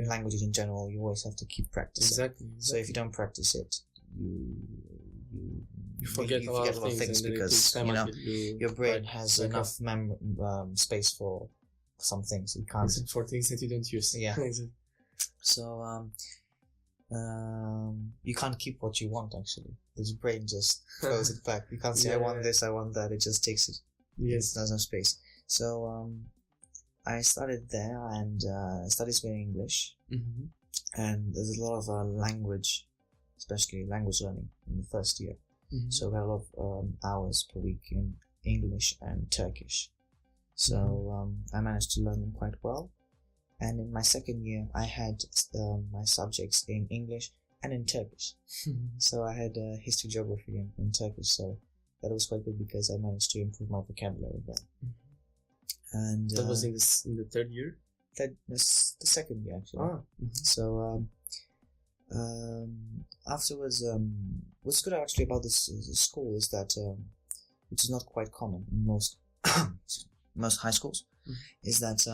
[SPEAKER 2] Languages in general, you always have to keep practicing.
[SPEAKER 1] Exactly.
[SPEAKER 2] So if you don't practice it, you
[SPEAKER 1] forget a lot of things
[SPEAKER 2] because your brain has enough space for some things. You can't
[SPEAKER 1] for things that you don't use.
[SPEAKER 2] Yeah. So you can't keep what you want. Actually, the brain just throws it back. You can't say I want this, I want that. It just takes it.
[SPEAKER 1] Yes,
[SPEAKER 2] there's no space. So I started there and started speaking English. And there's a lot of language, especially language learning in the first year. So we had a lot of hours per week in English and Turkish. So I managed to learn them quite well. And in my second year, I had my subjects in English and in Turkish. So I had history, geography in Turkish. So that was quite good because I managed to improve my vocabulary there. And
[SPEAKER 1] that was in the third year?
[SPEAKER 2] The second year, actually. So afterwards, what's good actually about this school is that, which is not quite common in most high schools, is that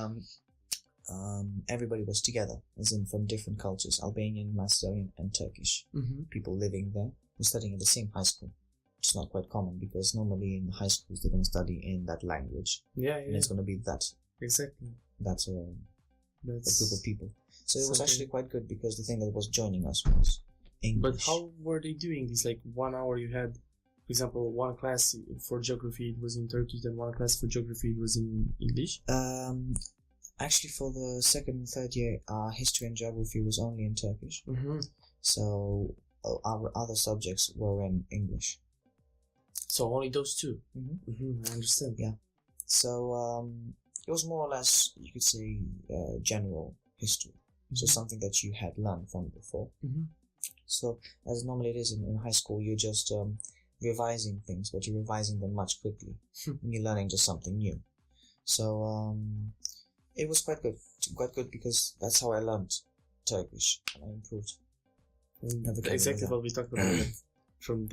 [SPEAKER 2] everybody was together, as in from different cultures, Albanian, Macedonian, and Turkish people living there, were studying at the same high school. It's not quite common because normally in high schools they don't study in that language. And it's going to be that.
[SPEAKER 1] Exactly.
[SPEAKER 2] That's a group of people. So it was actually quite good because the thing that was joining us was English.
[SPEAKER 1] But how were they doing this? Like 1 hour you had, for example, one class for geography it was in Turkish, and one class for geography it was in English?
[SPEAKER 2] Actually, for the second and third year, history and geography was only in Turkish. So our other subjects were in English.
[SPEAKER 1] So only those two? I understand.
[SPEAKER 2] Yeah. So it was more or less, you could say, general history. So something that you had learned from before. So as normally it is in high school, you're just revising things, but you're revising them much quickly. And you're learning just something new. So it was quite good because that's how I learned Turkish and I improved.
[SPEAKER 1] Exactly what we talked about. From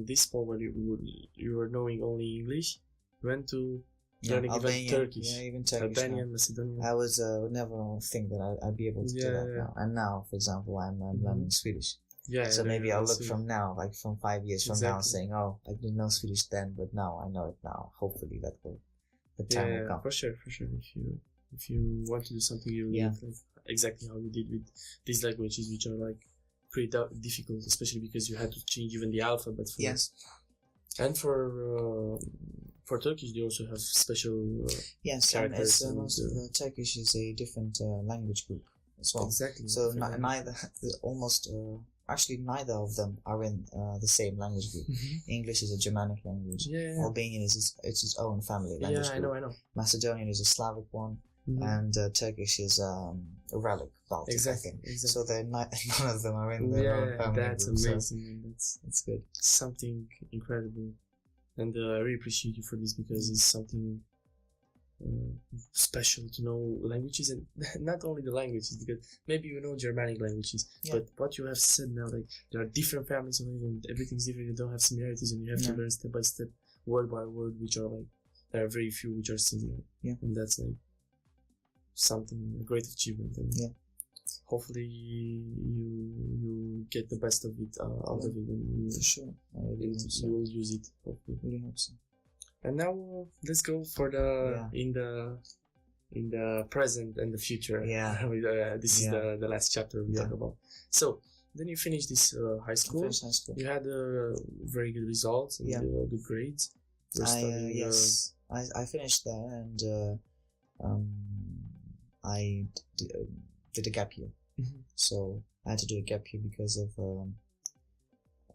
[SPEAKER 1] this point where you were knowing only English, you went to learning even Turkish.
[SPEAKER 2] Yeah, even Turkish.
[SPEAKER 1] Albanian, Macedonian.
[SPEAKER 2] I was would never think that I'd be able to do that now. And now, for example, I'm learning Swedish. So maybe I'll look from now, like from 5 years from now, saying, "Oh, I didn't know Swedish then, but now I know it now." Hopefully, the time will come.
[SPEAKER 1] For sure. If you want to do something, you like exactly how you did with these languages, which are like pretty difficult, especially because you had to change even the alphabet. And for Turkish, they also have special characters.
[SPEAKER 2] Turkish is a different language group as well.
[SPEAKER 1] Exactly.
[SPEAKER 2] So neither of them are in the same language group. English is a Germanic language. Albanian is its own family language group.
[SPEAKER 1] I know.
[SPEAKER 2] Macedonian is a Slavic one. And Turkish is Uralic, Baltic, I think. So none of them are in their own family
[SPEAKER 1] that's
[SPEAKER 2] group,
[SPEAKER 1] amazing.
[SPEAKER 2] So that's good.
[SPEAKER 1] Something incredible. And I really appreciate you for this because it's something special to know languages, and not only the languages, because maybe you know Germanic languages, but what you have said now, like there are different families and everything's different, you don't have similarities, and you have to learn step by step, word by word, which are like, there are very few which are similar. And that's like a great achievement, and hopefully you get the best of it out of it, and you will use it, hopefully.
[SPEAKER 2] Really hope so.
[SPEAKER 1] And now let's go for in the present and the future. This is the last chapter we talk about. So then you finish this high school. You had very good results and good grades.
[SPEAKER 2] I finished there, and I did a gap year. So I had to do a gap year because of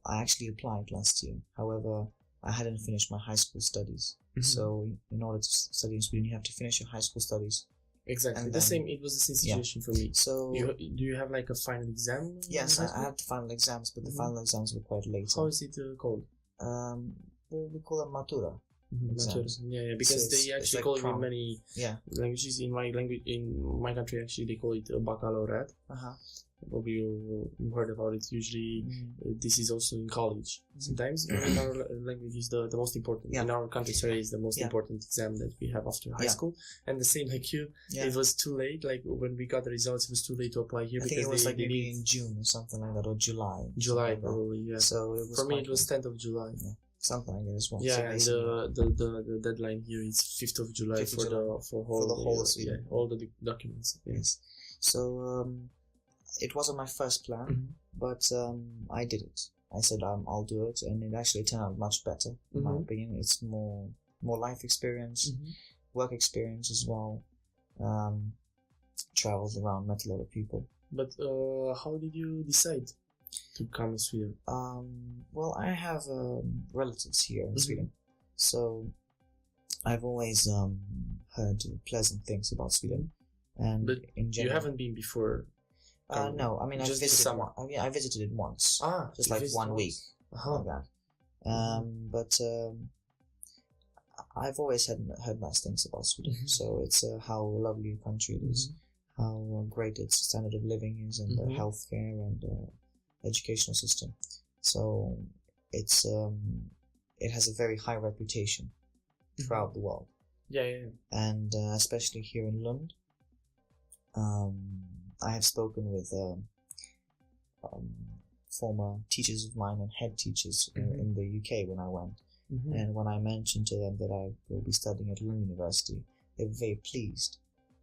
[SPEAKER 2] I actually applied last year. However, I hadn't finished my high school studies. So in order to study in Sweden, you have to finish your high school studies.
[SPEAKER 1] Exactly.
[SPEAKER 2] And
[SPEAKER 1] It was the same situation for me.
[SPEAKER 2] So
[SPEAKER 1] Do you have like a final exam?
[SPEAKER 2] yes, I had the final exams, but the final exams were quite late.
[SPEAKER 1] How is it called?
[SPEAKER 2] Well, we call them matura. Exams.
[SPEAKER 1] Yeah, because
[SPEAKER 2] So
[SPEAKER 1] they
[SPEAKER 2] it's
[SPEAKER 1] actually
[SPEAKER 2] like
[SPEAKER 1] call it in
[SPEAKER 2] prom.
[SPEAKER 1] many
[SPEAKER 2] Yeah.
[SPEAKER 1] in my country actually they call it a baccalaureate. Probably you heard about it. Usually this is also in college. Sometimes in our language is the most important.
[SPEAKER 2] Yeah.
[SPEAKER 1] In our country, sorry, is the most important exam that we have after high school. And the same like you, it was too late. Like when we got the results, it was too late to apply here.
[SPEAKER 2] I think it was like maybe in June or something like that, or July.
[SPEAKER 1] July probably, yeah.
[SPEAKER 2] So it was
[SPEAKER 1] for me it was 10th of July.
[SPEAKER 2] Yeah. Something like that as well.
[SPEAKER 1] Yeah,
[SPEAKER 2] so
[SPEAKER 1] and the deadline here is 5th of July
[SPEAKER 2] 5th of
[SPEAKER 1] for
[SPEAKER 2] July.
[SPEAKER 1] the whole
[SPEAKER 2] Sweden.
[SPEAKER 1] all the documents.
[SPEAKER 2] Yes. So it wasn't my first plan, but I did it. I said I'll do it, and it actually turned out much better in my opinion. It's more life experience, work experience as well. Travels around, met a lot of people.
[SPEAKER 1] But how did you decide to come to Sweden?
[SPEAKER 2] Well, I have relatives here in Sweden, so I've always heard pleasant things about Sweden. And
[SPEAKER 1] but
[SPEAKER 2] in general,
[SPEAKER 1] you haven't been before.
[SPEAKER 2] No, I mean I visited it once. Just like 1 week, like that. But I've always heard nice things about Sweden. So it's how lovely a country it is, how great its standard of living is, and the healthcare and educational system. So it's it has a very high reputation throughout the world.
[SPEAKER 1] Yeah.
[SPEAKER 2] And especially here in Lund. I have spoken with former teachers of mine and head teachers in the UK when I went. And when I mentioned to them that I will be studying at Lund University, they were very pleased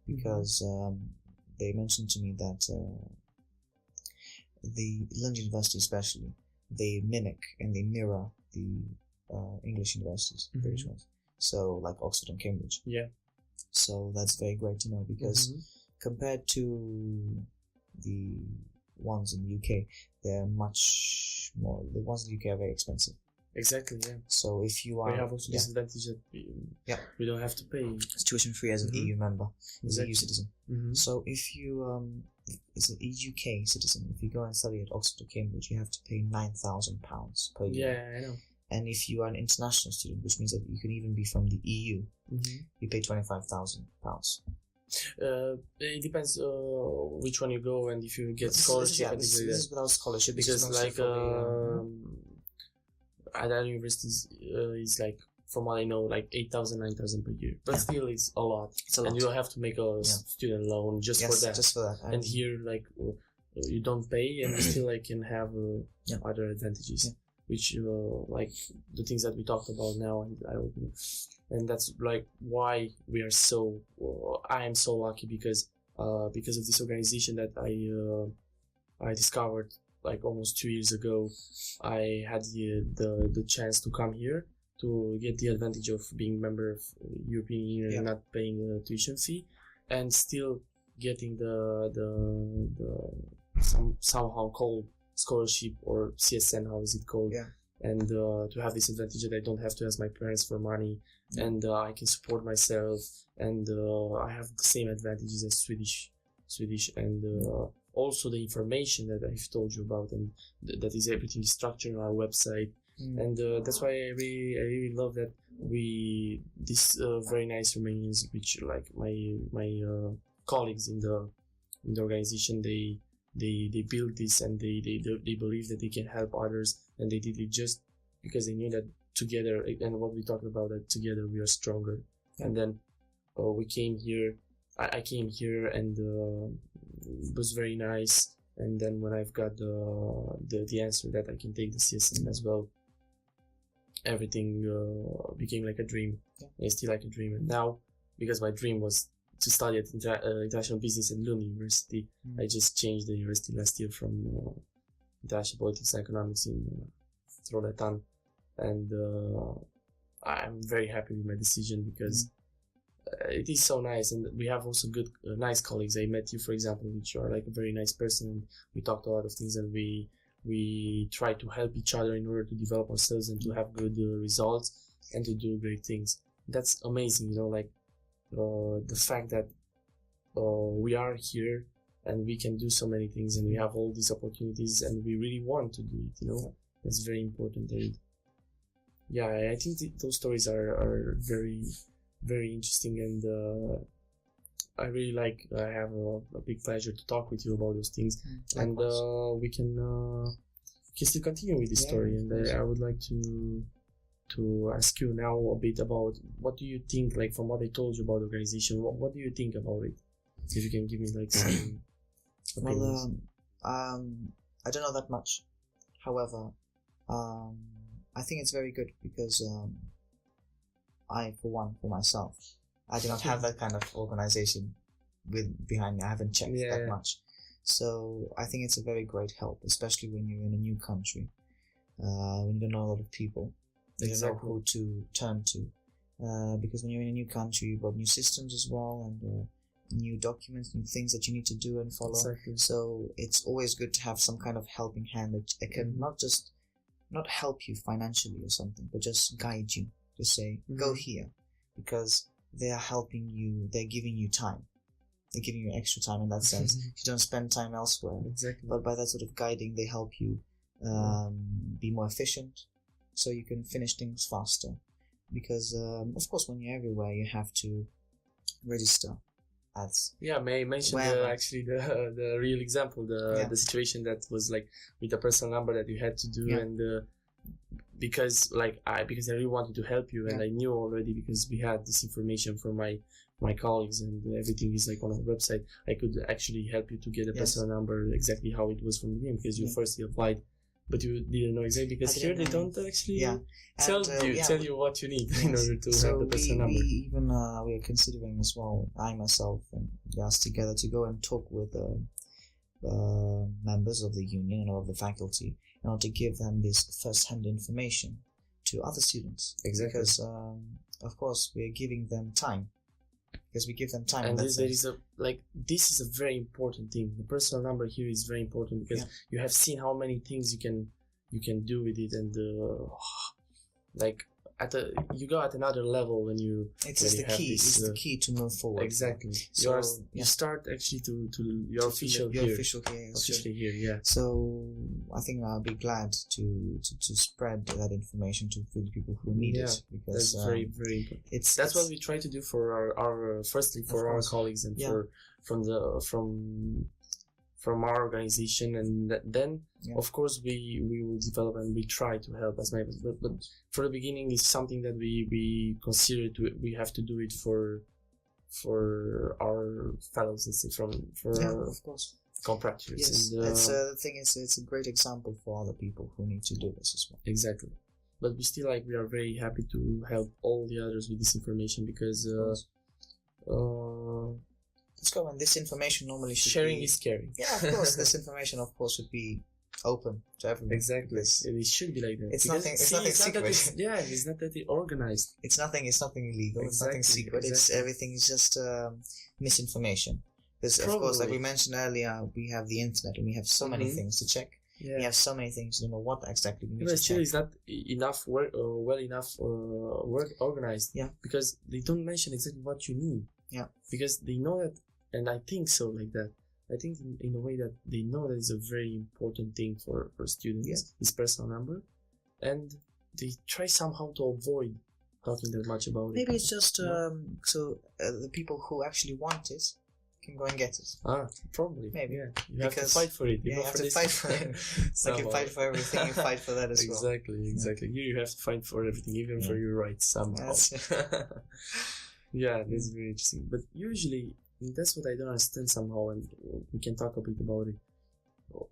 [SPEAKER 2] because they mentioned to me that the Lund University especially, they mimic and they mirror the English universities, British ones. So like Oxford and Cambridge.
[SPEAKER 1] Yeah.
[SPEAKER 2] So that's very great to know because compared to the ones in the UK, they're much more. The ones in the UK are very expensive.
[SPEAKER 1] Exactly. Yeah.
[SPEAKER 2] So if you are,
[SPEAKER 1] we have also this advantage that we don't have to pay.
[SPEAKER 2] It's tuition free as an EU member, as an EU citizen. So if you as an UK citizen, if you go and study at Oxford or Cambridge, you have to pay £9,000 per year.
[SPEAKER 1] Yeah, I know.
[SPEAKER 2] And if you are an international student, which means that you can even be from the EU, you pay £25,000.
[SPEAKER 1] It depends which one you go and if you get scholarship.
[SPEAKER 2] This is without scholarship
[SPEAKER 1] because like at our universities is like, from what I know, like 8,000, 9,000 per year. But still, it's a lot. It's a lot. And you don't have to make a student loan just for that.
[SPEAKER 2] Just for that.
[SPEAKER 1] And here, like, you don't pay, and you still like can have other advantages, which like the things that we talked about now, and that's like why we are so. I am so lucky because of this organization that I discovered like almost 2 years ago. I had the chance to come here to get the advantage of being member of European Union and not paying a tuition fee, and still getting the somehow called scholarship or CSN, how is it called? And to have this advantage that I don't have to ask my parents for money, and I can support myself, and I have the same advantages as Swedish, and also the information that I've told you about, and that is everything is structured on our website. And that's why I really love that these very nice Romanians, which like my colleagues in the organization, they build this, and they believe that they can help others, and they did it just because they knew that together, and what we talked about, that together we are stronger. And then we came here. I came here, and it was very nice. And then when I've got the answer that I can take the CSN as well, everything became like a dream. It's still like a dream. And now, because my dream was to study at international business at Lund University, I just changed the university last year from international politics and economics in Trollhättan, and I'm very happy with my decision because it is so nice, and we have also good, nice colleagues. I met you, for example, which you are like a very nice person. We talked a lot of things, and we try to help each other in order to develop ourselves and to have good results and to do great things. That's amazing, you know, like the fact that we are here and we can do so many things, and we have all these opportunities, and we really want to do it, you know. That's very important. And yeah, I think those stories are very, very interesting, and I really like. I have a big pleasure to talk with you about those things, and we can still continue with this story. And I would like to ask you now a bit about what do you think, like from what I told you about the organization. What do you think about it? If you can give me like some.
[SPEAKER 2] Well, I don't know that much. However, I think it's very good because for myself, I do not have that kind of organization behind me. I haven't checked that much. So I think it's a very great help, especially when you're in a new country, when you don't know a lot of people, you don't know who to turn to. Because when you're in a new country, you've got new systems as well, and new documents, new things that you need to do and follow.
[SPEAKER 1] Exactly.
[SPEAKER 2] So it's always good to have some kind of helping hand that can not help you financially or something, but just guide you. Just say, go here, because they are helping you. They're giving you time. They're giving you extra time in that sense. You don't spend time elsewhere.
[SPEAKER 1] Exactly.
[SPEAKER 2] But by that sort of guiding, they help you be more efficient, so you can finish things faster. Because of course, when you're everywhere, you have to register.
[SPEAKER 1] May I mention the real example, the situation that was like with the personal number that you had to do, and because I really wanted to help you, and I knew already because we had this information from my colleagues, and everything is like on our website. I could actually help you to get a personal number exactly how it was from the beginning, because you firstly applied, but you didn't know exactly, because here they don't actually tell you what you need in order to have the personal number.
[SPEAKER 2] We are considering as well, I myself and us together, to go and talk with members of the union and of the faculty in order to give them this first-hand information to other students.
[SPEAKER 1] Exactly.
[SPEAKER 2] Because of course we are giving them time. Because we give them time.
[SPEAKER 1] And this is a very important thing. The personal number here is very important, because you have seen how many things you can do with it, and you go at another level when you.
[SPEAKER 2] It's the key to move forward.
[SPEAKER 1] Exactly. So you start actually to you're official here. Officially here, yeah.
[SPEAKER 2] So I think I'll be glad to spread that information to the people who need it, because
[SPEAKER 1] that's very, very important. That's what we try to do for our firstly for our colleagues, and from our organization, and then of course we will develop and we try to help as much. But for the beginning, it's something that we consider we have to do it for our fellows, let's say, our
[SPEAKER 2] of course
[SPEAKER 1] compatriots.
[SPEAKER 2] Yes, and, the thing is, it's a great example for other people who need to do this as well.
[SPEAKER 1] Exactly. But we are very happy to help all the others with this information, because
[SPEAKER 2] let's go. And this information normally should
[SPEAKER 1] sharing is caring.
[SPEAKER 2] Yeah, of course. This information, of course, should be open to everyone.
[SPEAKER 1] Exactly. It should be like that.
[SPEAKER 2] It's nothing secret.
[SPEAKER 1] It's not that it's organized.
[SPEAKER 2] It's nothing illegal. It's nothing secret. Everything is just misinformation. Because of course, like we mentioned earlier, we have the internet, and we have so many things to check. We have so many things to know what exactly we need to check.
[SPEAKER 1] It's not enough work organized.
[SPEAKER 2] Yeah.
[SPEAKER 1] Because they don't mention exactly what you need.
[SPEAKER 2] Yeah.
[SPEAKER 1] Because they know that, and I think so, like that. I think in a way that they know that it's a very important thing for students, this personal number, and they try somehow to avoid talking that much about it.
[SPEAKER 2] Maybe it's just the people who actually want it can go and get it.
[SPEAKER 1] Probably.
[SPEAKER 2] Maybe.
[SPEAKER 1] Yeah. You have to fight for it.
[SPEAKER 2] You have to fight for it. Like you fight for everything, you fight for that as well.
[SPEAKER 1] Exactly. Here you have to fight for everything, even for your rights somehow. Yeah, that's very interesting. But usually, that's what I don't understand somehow, and we can talk a bit about it.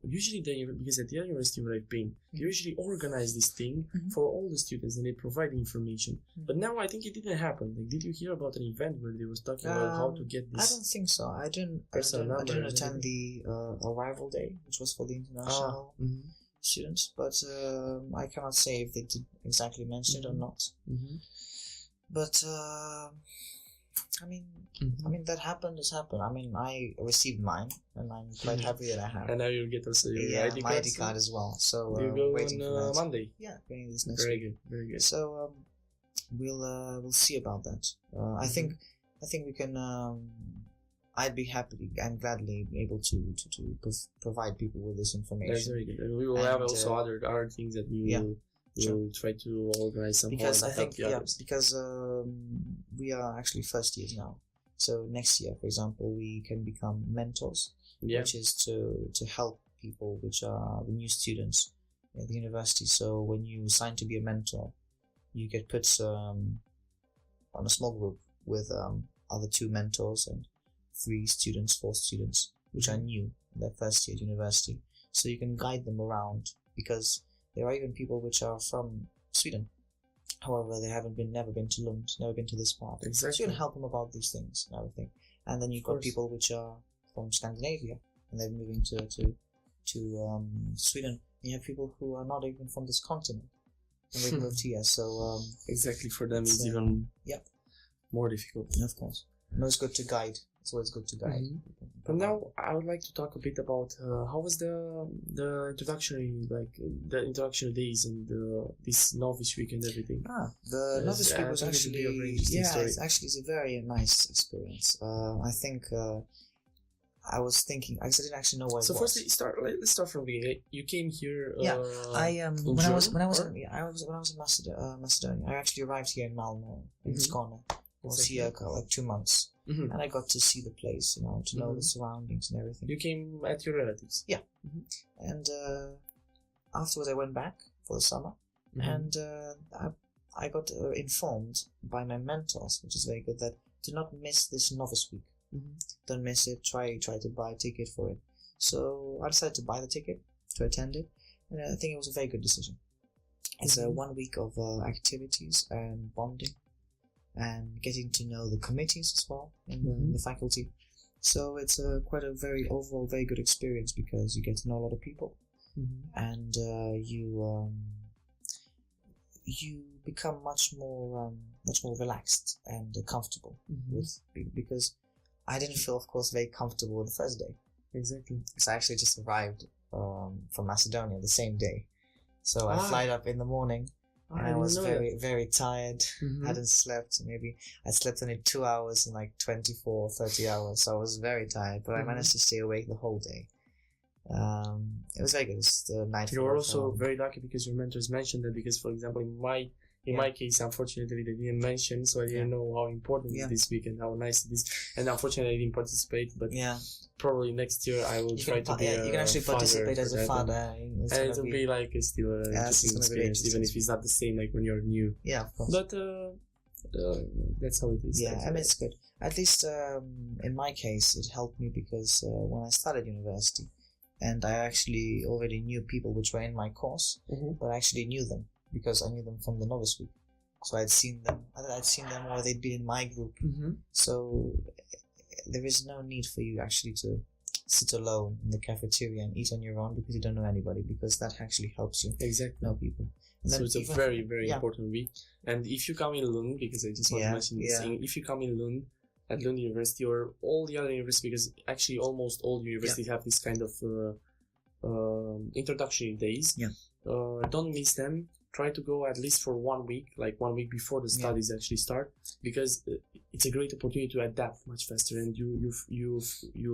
[SPEAKER 1] Usually, because at the university where I've been, they usually organize this thing for all the students, and they provide the information. But now I think it didn't happen. Like, did you hear about an event where they was talking about how to get this?
[SPEAKER 2] I don't think so. I didn't attend the arrival day, which was for the international students, but I cannot say if they did exactly mention it or not. But I mean that happened. Has happened. I mean, I received mine, and I'm quite happy that I have.
[SPEAKER 1] And now you'll get also your ID
[SPEAKER 2] my
[SPEAKER 1] card.
[SPEAKER 2] ID card as well. So
[SPEAKER 1] you go
[SPEAKER 2] waiting for
[SPEAKER 1] on
[SPEAKER 2] that.
[SPEAKER 1] Monday.
[SPEAKER 2] Yeah, going this next
[SPEAKER 1] Very
[SPEAKER 2] week.
[SPEAKER 1] good, very good.
[SPEAKER 2] So we'll see about that. I think we can. I'd be happy and gladly able to provide people with this information.
[SPEAKER 1] That's very good. And we will have also other things that we will try to organize somehow.
[SPEAKER 2] Because I think because we are actually first years now. So next year, for example, we can become mentors, which is to help people which are the new students at the university. So when you sign to be a mentor, you get put on a small group with other 2 mentors and 4 students, which are new in their first year at university. So you can guide them around, because there are even people which are from Sweden. However, they never been to Lund, never been to this part.
[SPEAKER 1] Exactly.
[SPEAKER 2] So you can help them about these things and everything. And then you've got people which are from Scandinavia, and they're moving to Sweden. And you have people who are not even from this continent, and they've moved here. So
[SPEAKER 1] exactly, for them it's even more difficult.
[SPEAKER 2] Of course. No, it's good to guide. It's always good to guide.
[SPEAKER 1] But now I would like to talk a bit about how was the introductory days and this novice week and everything.
[SPEAKER 2] The novice week was actually it's a very nice experience. I think I was thinking I didn't actually know what. So
[SPEAKER 1] first, let's start from the beginning. You came here.
[SPEAKER 2] When I was in Macedonia. I actually arrived here in Malmo in Skåne. I was here like 2 months. And I got to see the place, to know the surroundings and everything.
[SPEAKER 1] You came at your relatives?
[SPEAKER 2] Yeah. And afterwards I went back for the summer, and I got informed by my mentors, which is very good, that do not miss this novice week. Don't miss it. Try to buy a ticket for it. So I decided to buy the ticket to attend it, and I think it was a very good decision. It's 1 week of activities and bonding, and getting to know the committees as well in the faculty. So it's quite a overall very good experience, because you get to know a lot of people, and you become much more relaxed and comfortable because I didn't feel, of course, very comfortable the first day.
[SPEAKER 1] Exactly.
[SPEAKER 2] So I actually just arrived from Macedonia the same day. So I flied up in the morning. And I was very tired. Hadn't slept. Maybe I slept only 2 hours in like 24, 30 hours. So I was very tired, but I managed to stay awake the whole day. It was very good. It was the night.
[SPEAKER 1] You were also very lucky, because your mentors mentioned that. Because, for example, in my case, unfortunately, they didn't mention, so I didn't know how important it is this week and how nice it is. And unfortunately, I didn't participate. But probably next year I will try to be
[SPEAKER 2] you can actually participate as a father,
[SPEAKER 1] and it will be like still an interesting experience, even if it's not the same like when you're new.
[SPEAKER 2] Yeah, of course.
[SPEAKER 1] But that's how it is.
[SPEAKER 2] Yeah, I mean, it's good. At least in my case, it helped me, because when I started university, and I actually already knew people which were in my course, but I actually knew them because I knew them from the novice week. So I'd seen them, or they'd been in my group. So there is no need for you actually to sit alone in the cafeteria and eat on your own, because you don't know anybody, because that actually helps you know people.
[SPEAKER 1] So it's a very, very important week. And if you come in Lund, because I just want to mention this thing, if you come in Lund, at Lund University or all the other universities, because actually almost all universities have this kind of introductory days. Don't miss them. Try to go at least for 1 week, like 1 week before the studies actually start, because it's a great opportunity to adapt much faster, and you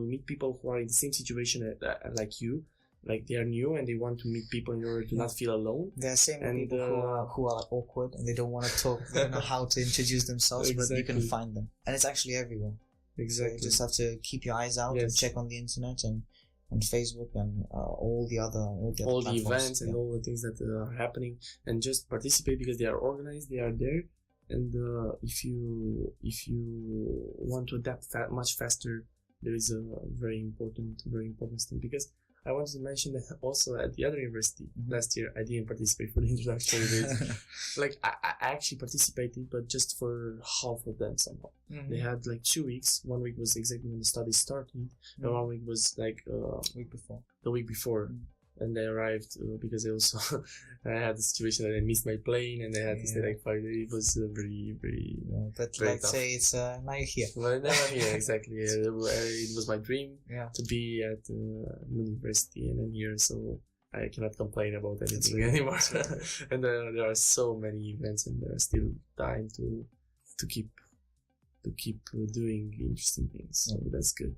[SPEAKER 1] meet people who are in the same situation like you. Like, they are new and they want to meet people in order to not feel alone.
[SPEAKER 2] There are same people who are awkward and they don't want to talk. They don't know how to introduce themselves, but you can find them, and it's actually everywhere.
[SPEAKER 1] Exactly.
[SPEAKER 2] So you just have to keep your eyes out and check on the internet and on Facebook and all the
[SPEAKER 1] events and all the things that are happening, and just participate, because they are organized, they are there, and if you want to adapt much faster, there is a very important thing. Because I wanted to mention that also at the other university last year, I didn't participate for the introductory days. Like, I actually participated, but just for half of them somehow. They had like 2 weeks. 1 week was exactly when the studies started, and 1 week was like the week before. and I arrived because I also I had the situation that I missed my plane and I had to stay like 5 days. It was very, very.
[SPEAKER 2] Yeah, but
[SPEAKER 1] very
[SPEAKER 2] like
[SPEAKER 1] tough.
[SPEAKER 2] say it's now you're here.
[SPEAKER 1] Well, now I'm here exactly. It was my dream
[SPEAKER 2] Yeah.
[SPEAKER 1] to be at university, and I'm here, so I cannot complain about anything anymore. And there are so many events, and there are still time to keep doing interesting things. So that's good.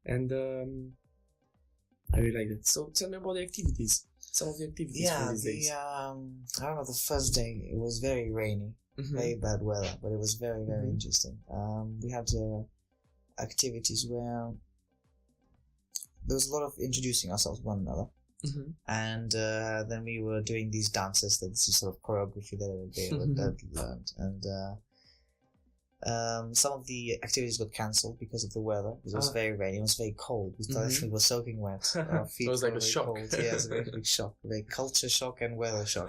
[SPEAKER 1] And I really like that. So tell me about the activities. Some of the activities for these days.
[SPEAKER 2] I remember the first day. It was very rainy, very bad weather, but it was very, very interesting. We had activities where there was a lot of introducing ourselves to one another. And then we were doing these dances. That's the sort of choreography that they learned. And some of the activities got cancelled because of the weather. It was very rainy. It was very cold. We were soaking wet. Our feet
[SPEAKER 1] it was like
[SPEAKER 2] were
[SPEAKER 1] a
[SPEAKER 2] very
[SPEAKER 1] shock.
[SPEAKER 2] cold. Yeah, it was a very big shock. A very culture shock and weather shock.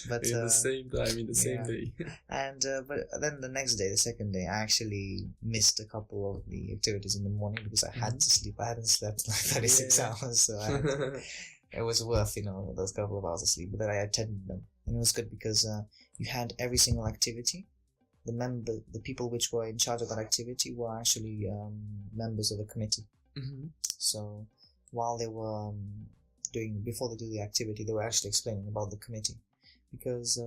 [SPEAKER 2] But
[SPEAKER 1] in the same time, in the same day.
[SPEAKER 2] And but then the next day, the second day, I actually missed a couple of the activities in the morning because I had to sleep. I hadn't slept like 36 hours, so it was worth those couple of hours of sleep. But then I attended them, and it was good because you had every single activity. The people which were in charge of that activity were actually members of the committee. So while they were before they do the activity, they were actually explaining about the committee. Because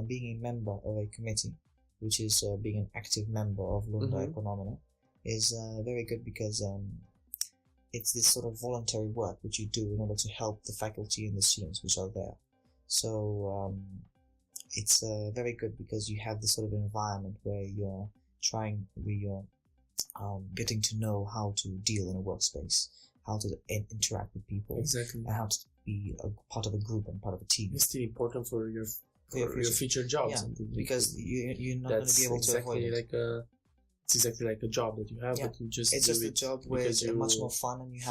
[SPEAKER 2] being a member of a committee, which is being an active member of Lund Economina, is very good because it's this sort of voluntary work which you do in order to help the faculty and the students which are there. So it's very good because you have this sort of environment where you're getting to know how to deal in a workspace, how to interact with people,
[SPEAKER 1] exactly,
[SPEAKER 2] and how to be a part of a group and part of a team.
[SPEAKER 1] It's still important for your future jobs.
[SPEAKER 2] Yeah, because you're not going to be able to avoid it.
[SPEAKER 1] It's exactly like a job that you have, but you just
[SPEAKER 2] it's just a job where it's much more fun, and you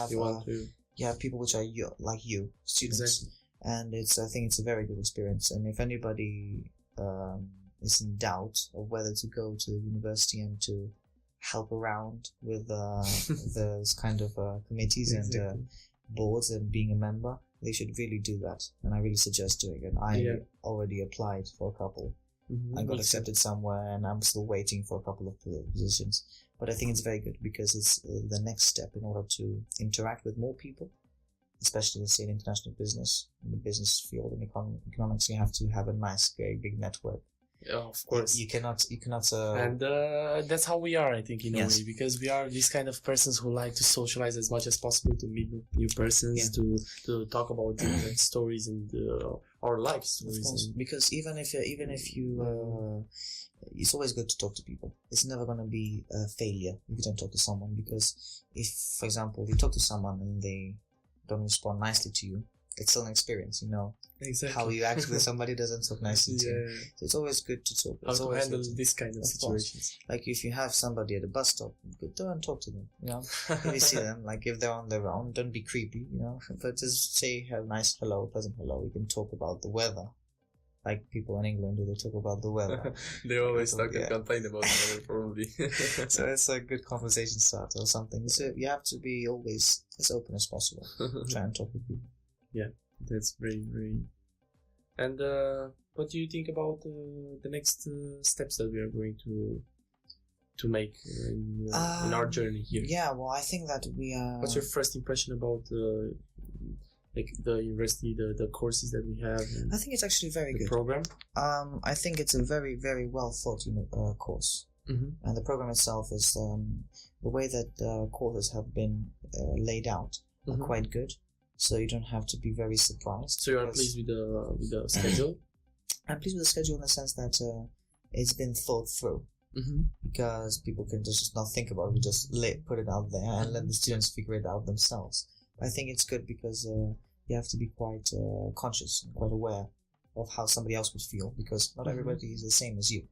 [SPEAKER 2] have people which are like you, students,
[SPEAKER 1] exactly.
[SPEAKER 2] And I think it's a very good experience. And if anybody is in doubt of whether to go to university and to help around with those kind of committees and boards and being a member, they should really do that, and I really suggest doing it. I already applied for a couple. I got accepted somewhere, and I'm still waiting for a couple of positions. But I think it's very good because it's the next step in order to interact with more people, especially let's say in international business, in the business field and economics. You have to have a nice, very big network.
[SPEAKER 1] Yeah, of course.
[SPEAKER 2] You cannot.
[SPEAKER 1] And that's how we are, I think, in a way, because we are these kind of persons who like to socialize as much as possible, to meet new persons, to talk about different stories and our life stories.
[SPEAKER 2] Of course, because even if you, it's always good to talk to people. It's never going to be a failure if you don't talk to someone, because if, for example, you talk to someone and they don't respond nicely to you, it's still an experience,
[SPEAKER 1] Exactly.
[SPEAKER 2] How you act with somebody doesn't talk nicely to you. So it's always good to talk.
[SPEAKER 1] How to handle this kind of situations.
[SPEAKER 2] Like if you have somebody at a bus stop, go and talk to them. If you see them, like if they're on their own, don't be creepy. But just say a nice hello, pleasant hello. You can talk about the weather. Like people in England, do they talk about the weather?
[SPEAKER 1] They always talk and complain about the weather, probably.
[SPEAKER 2] So it's a good conversation starter or something. So you have to be always as open as possible. Try and talk with people.
[SPEAKER 1] Yeah, that's very, very. And what do you think about the next steps that we are going to make in our journey here?
[SPEAKER 2] Yeah, well, I think that we are.
[SPEAKER 1] What's your first impression about the university, the courses that we have?
[SPEAKER 2] I think it's actually very good.
[SPEAKER 1] Program.
[SPEAKER 2] I think it's a very, very well thought course, and the program itself is the way that courses have been laid out are quite good. So you don't have to be very surprised.
[SPEAKER 1] So you are pleased with the schedule?
[SPEAKER 2] I'm pleased with the schedule in the sense that it's been thought through. Because people can just not think about it, just put it out there and let the students figure it out themselves. I think it's good because you have to be quite conscious and quite aware of how somebody else would feel, because not everybody is the same as you.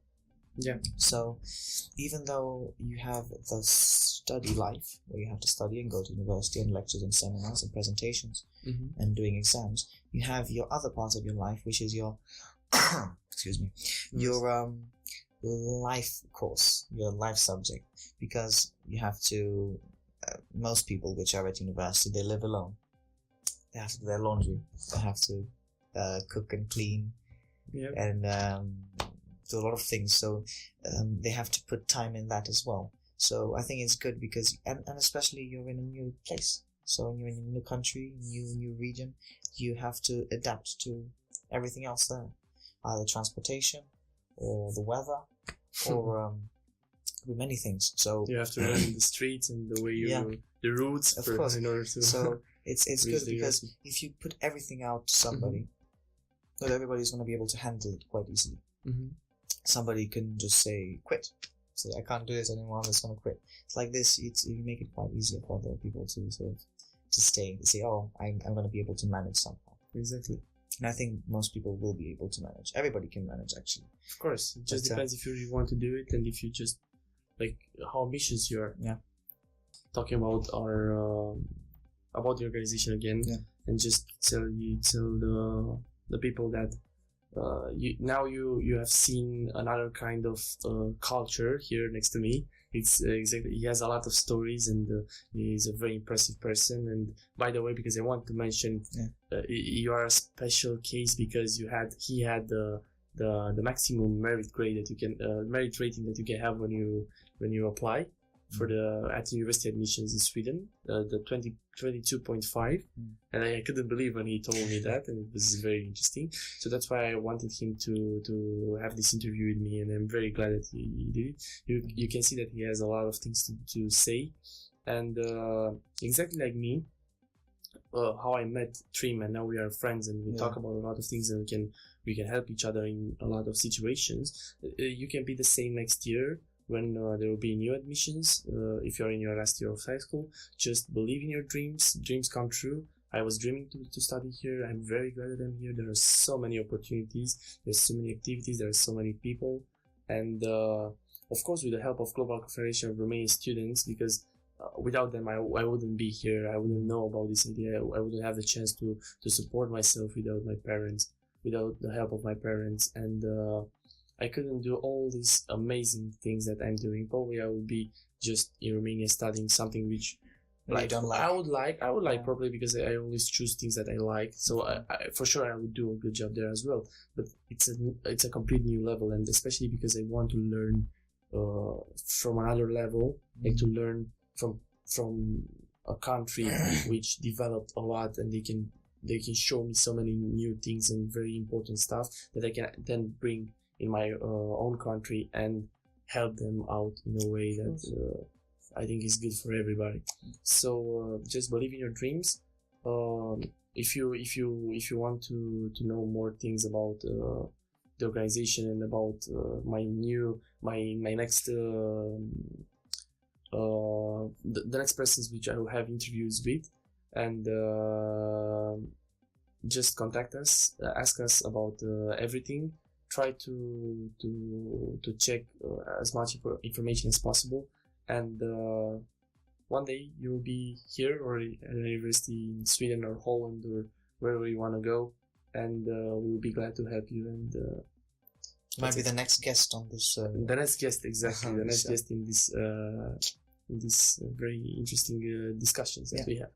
[SPEAKER 1] Yeah.
[SPEAKER 2] So even though you have the study life where you have to study and go to university and lectures and seminars and presentations and doing exams, you have your other parts of your life, which is your your life course, your life subject, because you have to most people which are at university, they live alone. they have to do their laundry. They have to cook and clean, and do a lot of things. So they have to put time in that as well. So I think it's good because, and especially you're in a new place. So when you're in a new country, new region, you have to adapt to everything else there, either transportation or the weather or many things. So
[SPEAKER 1] you have to learn the streets and the way the routes,
[SPEAKER 2] of course.
[SPEAKER 1] In order to.
[SPEAKER 2] So it's good because if you put everything out to somebody, not everybody's going to be able to handle it quite easily. Somebody can just say quit. Say I can't do this anymore. I'm just going to quit. It's like this. You make it quite easier for other people to sort of to stay. To say, oh, I'm going to be able to manage somehow.
[SPEAKER 1] Exactly.
[SPEAKER 2] And I think most people will be able to manage. Everybody can manage, actually.
[SPEAKER 1] Of course, it just depends if you really want to do it and if you just like how ambitious you are.
[SPEAKER 2] Yeah.
[SPEAKER 1] Talking about our about the organization again, and just tell the people that you have seen another kind of culture here next to me. It's exactly, he has a lot of stories and he's a very impressive person. And by the way, because I want to mention, you are a special case because he had the maximum merit grade that you can merit rating that you can have when you apply for at university admissions in Sweden, the 22.5, and I couldn't believe when he told me that, and it was very interesting. So that's why I wanted him to have this interview with me, and I'm very glad that he did it. You can see that he has a lot of things to say, and exactly like me, how I met Trim, and now we are friends, and we talk about a lot of things, and we can help each other in a lot of situations. You can be the same next year. When there will be new admissions, if you're in your last year of high school, just believe in your dreams. Dreams come true. I was dreaming to study here. I'm very glad that I'm here. There are so many opportunities. There's so many activities. There are so many people. And of course, with the help of Global Confederation of Romanian Students, because without them, I wouldn't be here. I wouldn't know about this idea. I wouldn't have the chance to support myself without my parents, without the help of my parents. And I couldn't do all these amazing things that I'm doing. Probably I would be just in Romania studying something which
[SPEAKER 2] I would
[SPEAKER 1] like probably because I always choose things that I like. So I for sure I would do a good job there as well. But it's a complete new level, and especially because I want to learn from another level, like to learn from a country which developed a lot, and they can show me so many new things and very important stuff that I can then bring in my own country and help them out in a way that I think is good for everybody. So just believe in your dreams. If you want to know more things about the organization and about my next the next persons which I will have interviews with, and just contact us, ask us about everything. Try to check as much information as possible, and one day you will be here or at a university in Sweden or Holland or wherever you want to go, and we will be glad to help you. And
[SPEAKER 2] might be the next guest on this.
[SPEAKER 1] The next guest, exactly. The next guest in this very interesting discussions that we have.